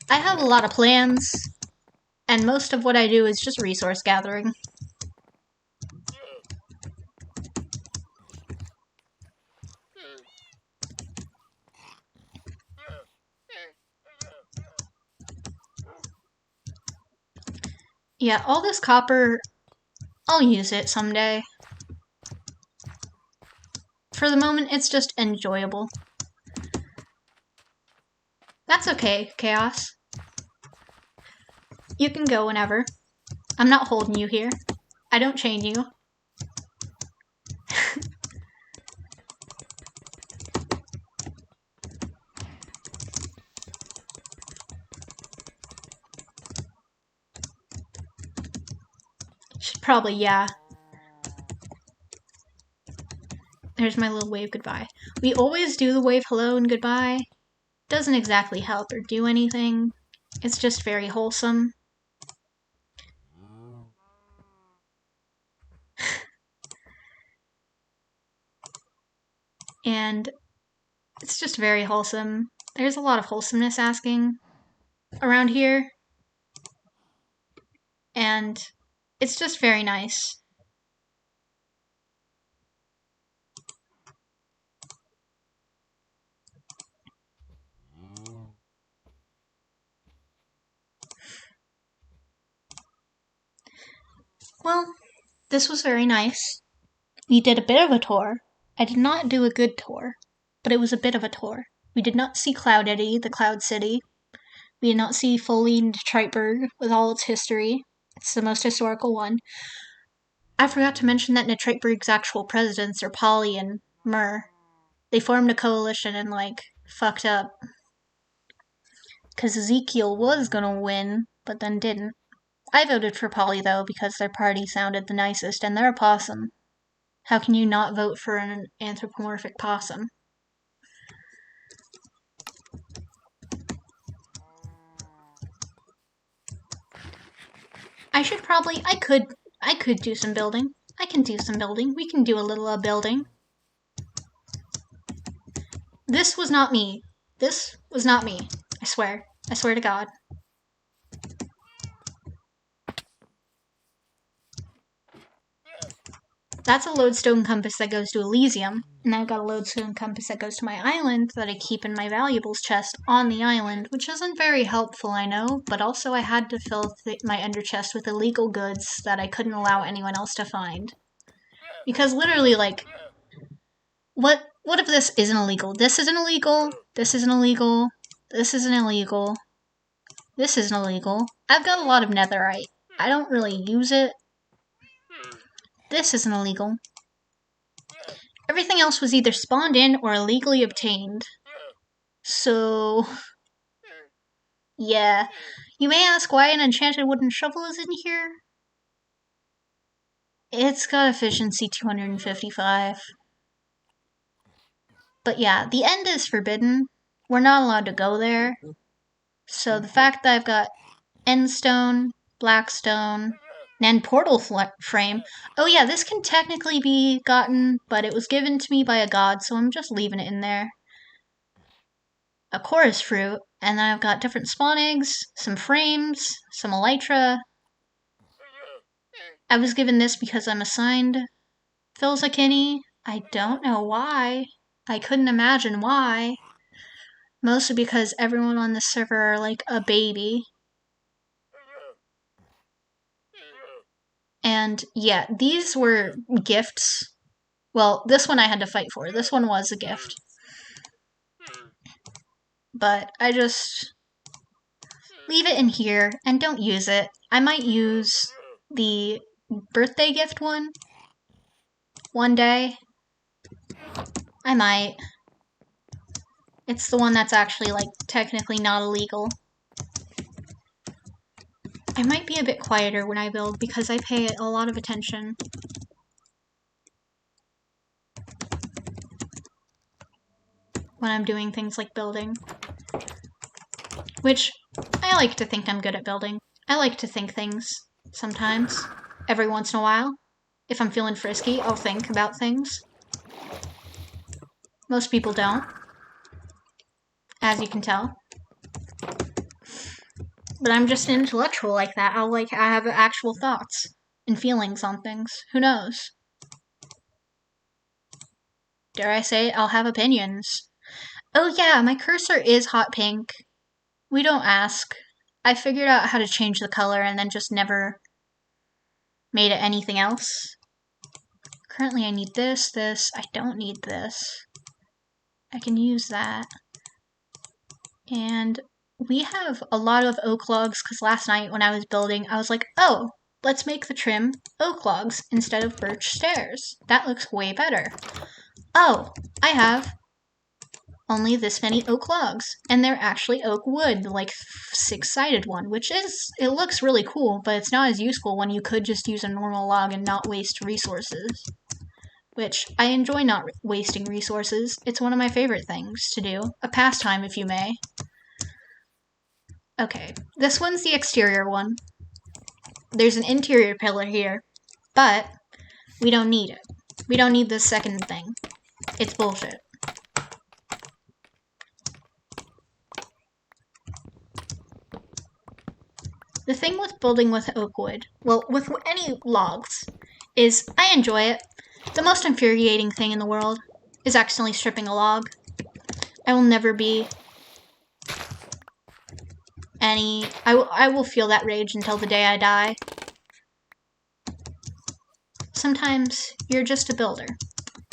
I have a lot of plans, and most of what I do is just resource gathering. Yeah, all this copper, I'll use it someday. For the moment, it's just enjoyable. That's okay, Chaos. You can go whenever. I'm not holding you here. I don't chain you. Should probably, yeah. There's my little wave goodbye. We always do the wave hello and goodbye. Doesn't exactly help or do anything. It's just very wholesome. And it's just very wholesome. There's a lot of wholesomeness asking around here. And it's just very nice. Well, this was very nice. We did a bit of a tour. I did not do a good tour, but it was a bit of a tour. We did not see Cloudity, the Cloud City. We did not see fully Detroitburg with all its history. It's the most historical one. I forgot to mention that Detroitburg's actual presidents are Polly and Murr. They formed a coalition and, fucked up. Because Ezekiel was gonna win, but then didn't. I voted for Polly, though, because their party sounded the nicest, and they're a possum. How can you not vote for an anthropomorphic possum? I could do some building. I can do some building. We can do a little building. This was not me. This was not me. I swear. I swear to God. That's a lodestone compass that goes to Elysium, and I've got a lodestone compass that goes to my island that I keep in my valuables chest on the island, which isn't very helpful, I know, but also I had to fill my under chest with illegal goods that I couldn't allow anyone else to find. Because literally, what if this isn't illegal? This isn't illegal, this isn't illegal, this isn't illegal, this isn't illegal. I've got a lot of netherite. I don't really use it. This isn't illegal. Everything else was either spawned in or illegally obtained. So, yeah. You may ask why an enchanted wooden shovel is in here. It's got efficiency 255. But yeah, the end is forbidden. We're not allowed to go there. So the fact that I've got endstone, blackstone, and portal frame. Oh yeah, this can technically be gotten, but it was given to me by a god, so I'm just leaving it in there. A chorus fruit, and then I've got different spawn eggs, some frames, some elytra. I was given this because I'm assigned Philzakini. I don't know why. I couldn't imagine why. Mostly because everyone on this server are like a baby. And yeah, these were gifts. Well, this one I had to fight for. This one was a gift. But I just leave it in here and don't use it. I might use the birthday gift one day. I might. It's the one that's actually, technically not illegal. I might be a bit quieter when I build because I pay a lot of attention. When I'm doing things like building. Which, I like to think I'm good at building. I like to think things, sometimes. Every once in a while. If I'm feeling frisky, I'll think about things. Most people don't. As you can tell. But I'm just an intellectual like that. I have actual thoughts and feelings on things. Who knows? Dare I say, I'll have opinions. Oh yeah, my cursor is hot pink. We don't ask. I figured out how to change the color and then just never made it anything else. Currently I need this. I don't need this. I can use that. And we have a lot of oak logs because last night when I was building, I was like, oh, let's make the trim oak logs instead of birch stairs. That looks way better. Oh, I have only this many oak logs, and they're actually oak wood, like six-sided one, which it looks really cool, but it's not as useful when you could just use a normal log and not waste resources. Which I enjoy not wasting resources. It's one of my favorite things to do. A pastime, if you may. Okay, this one's the exterior one. There's an interior pillar here, but we don't need it. We don't need this second thing. It's bullshit. The thing with building with oak wood, well, with any logs, is I enjoy it. The most infuriating thing in the world is accidentally stripping a log. I will never be I will feel that rage until the day I die. Sometimes you're just a builder.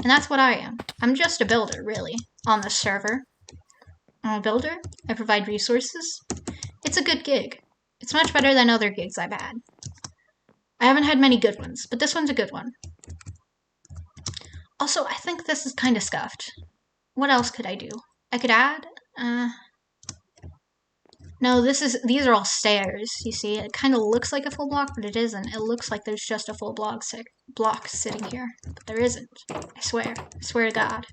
And that's what I am. I'm just a builder, really, on this server. I'm a builder. I provide resources. It's a good gig. It's much better than other gigs I've had. I haven't had many good ones, but this one's a good one. Also, I think this is kind of scuffed. What else could I do? I could add, no, these are all stairs, you see. It kind of looks like a full block, but it isn't. It looks like there's just a full block sitting here, but there isn't. I swear to God.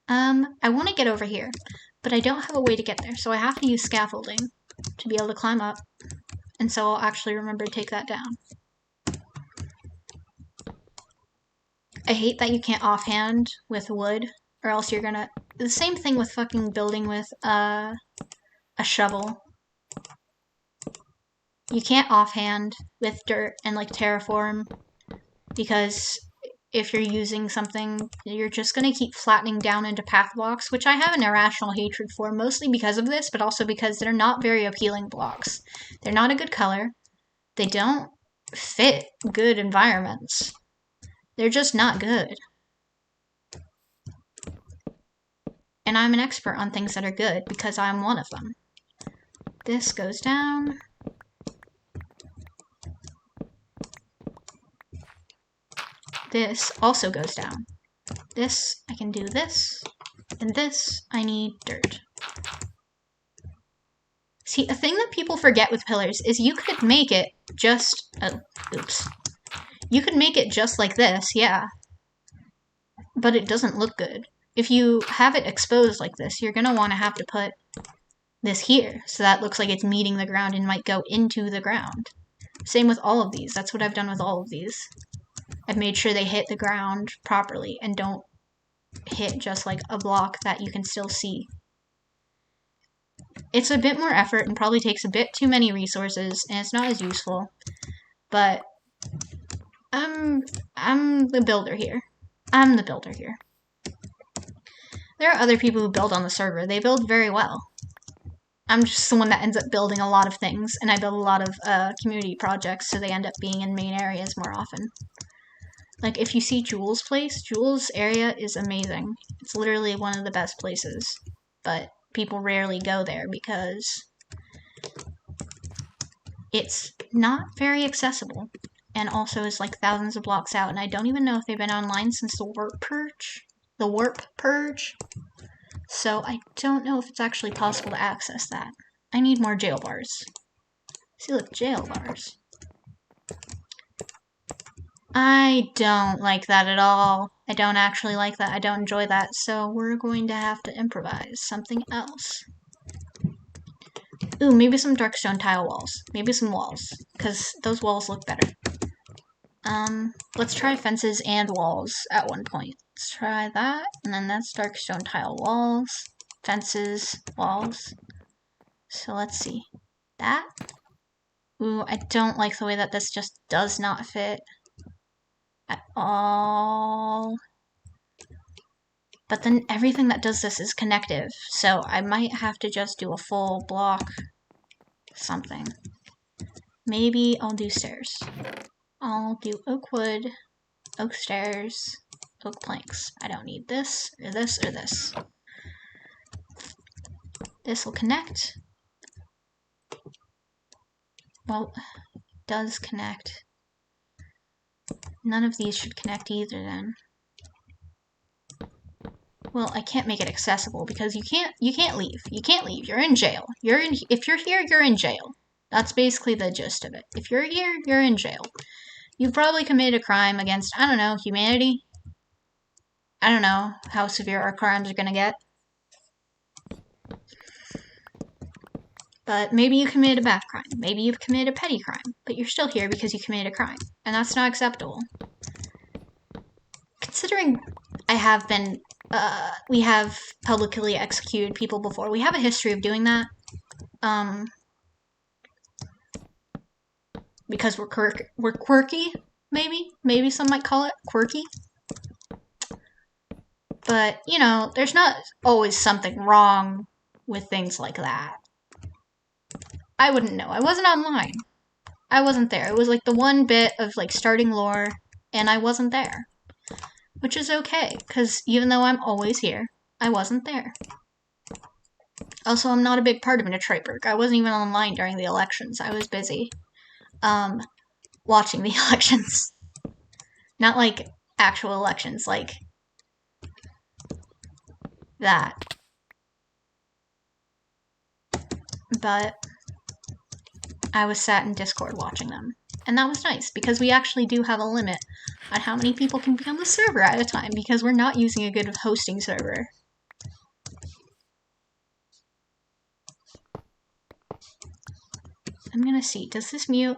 I want to get over here, but I don't have a way to get there, so I have to use scaffolding to be able to climb up, and so I'll actually remember to take that down. I hate that you can't offhand with wood, or else you're gonna... The same thing with fucking building with, a shovel. You can't offhand with dirt and like terraform, because if you're using something, you're just gonna keep flattening down into path blocks, which I have an irrational hatred for, mostly because of this, but also because they're not very appealing blocks. They're not a good color. They don't fit good environments. They're just not good. And I'm an expert on things that are good because I'm one of them. This goes down. This also goes down. This, I can do this. And this, I need dirt. See, a thing that people forget with pillars is you could make it just... oops. You could make it just like this, yeah. But it doesn't look good. If you have it exposed like this, you're gonna want to have to put this here, so that looks like it's meeting the ground and might go into the ground. Same with all of these. That's what I've done with all of these. I've made sure they hit the ground properly and don't hit just like a block that you can still see. It's a bit more effort and probably takes a bit too many resources, and it's not as useful. But I'm the builder here. I'm the builder here. There are other people who build on the server. They build very well. I'm just the one that ends up building a lot of things, and I build a lot of community projects, so they end up being in main areas more often. Like, if you see Jules' place, Jules' area is amazing. It's literally one of the best places, but people rarely go there because it's not very accessible, and also is like thousands of blocks out, and I don't even know if they've been online since the warp purge. So I don't know if it's actually possible to access that. I need more jail bars. See, look, jail bars. I don't like that at all. I don't actually like that. I don't enjoy that. So we're going to have to improvise something else. Ooh, maybe some dark stone tile walls. Maybe some walls, because those walls look better. Let's try fences and walls at one point. Let's try that, and then that's dark stone tile walls, fences, walls. So let's see. That? Ooh, I don't like the way that this just does not fit at all. But then everything that does this is connective, so I might have to just do a full block something. Maybe I'll do stairs. I'll do oak wood, oak stairs, oak planks. I don't need this, or this, or this. This will connect. Well, it does connect. None of these should connect either then. Well, I can't make it accessible because you can't leave. You can't leave. You're in jail. If you're here, you're in jail. That's basically the gist of it. If you're here, you're in jail. You've probably committed a crime against, I don't know, humanity. I don't know how severe our crimes are gonna get. But maybe you committed a bad crime. Maybe you've committed a petty crime. But you're still here because you committed a crime. And that's not acceptable. Considering we have publicly executed people before. We have a history of doing that. Because we're quirky, maybe? Maybe some might call it quirky. But, you know, there's not always something wrong with things like that. I wouldn't know. I wasn't online. I wasn't there. It was like the one bit of like starting lore, and I wasn't there. Which is okay, because even though I'm always here, I wasn't there. Also, I'm not a big part of Detroitburg. I wasn't even online during the elections. I was busy watching the elections. Not like actual elections, like that. But I was sat in Discord watching them. And that was nice, because we actually do have a limit on how many people can be on the server at a time, because we're not using a good hosting server. I'm gonna see, does this mute?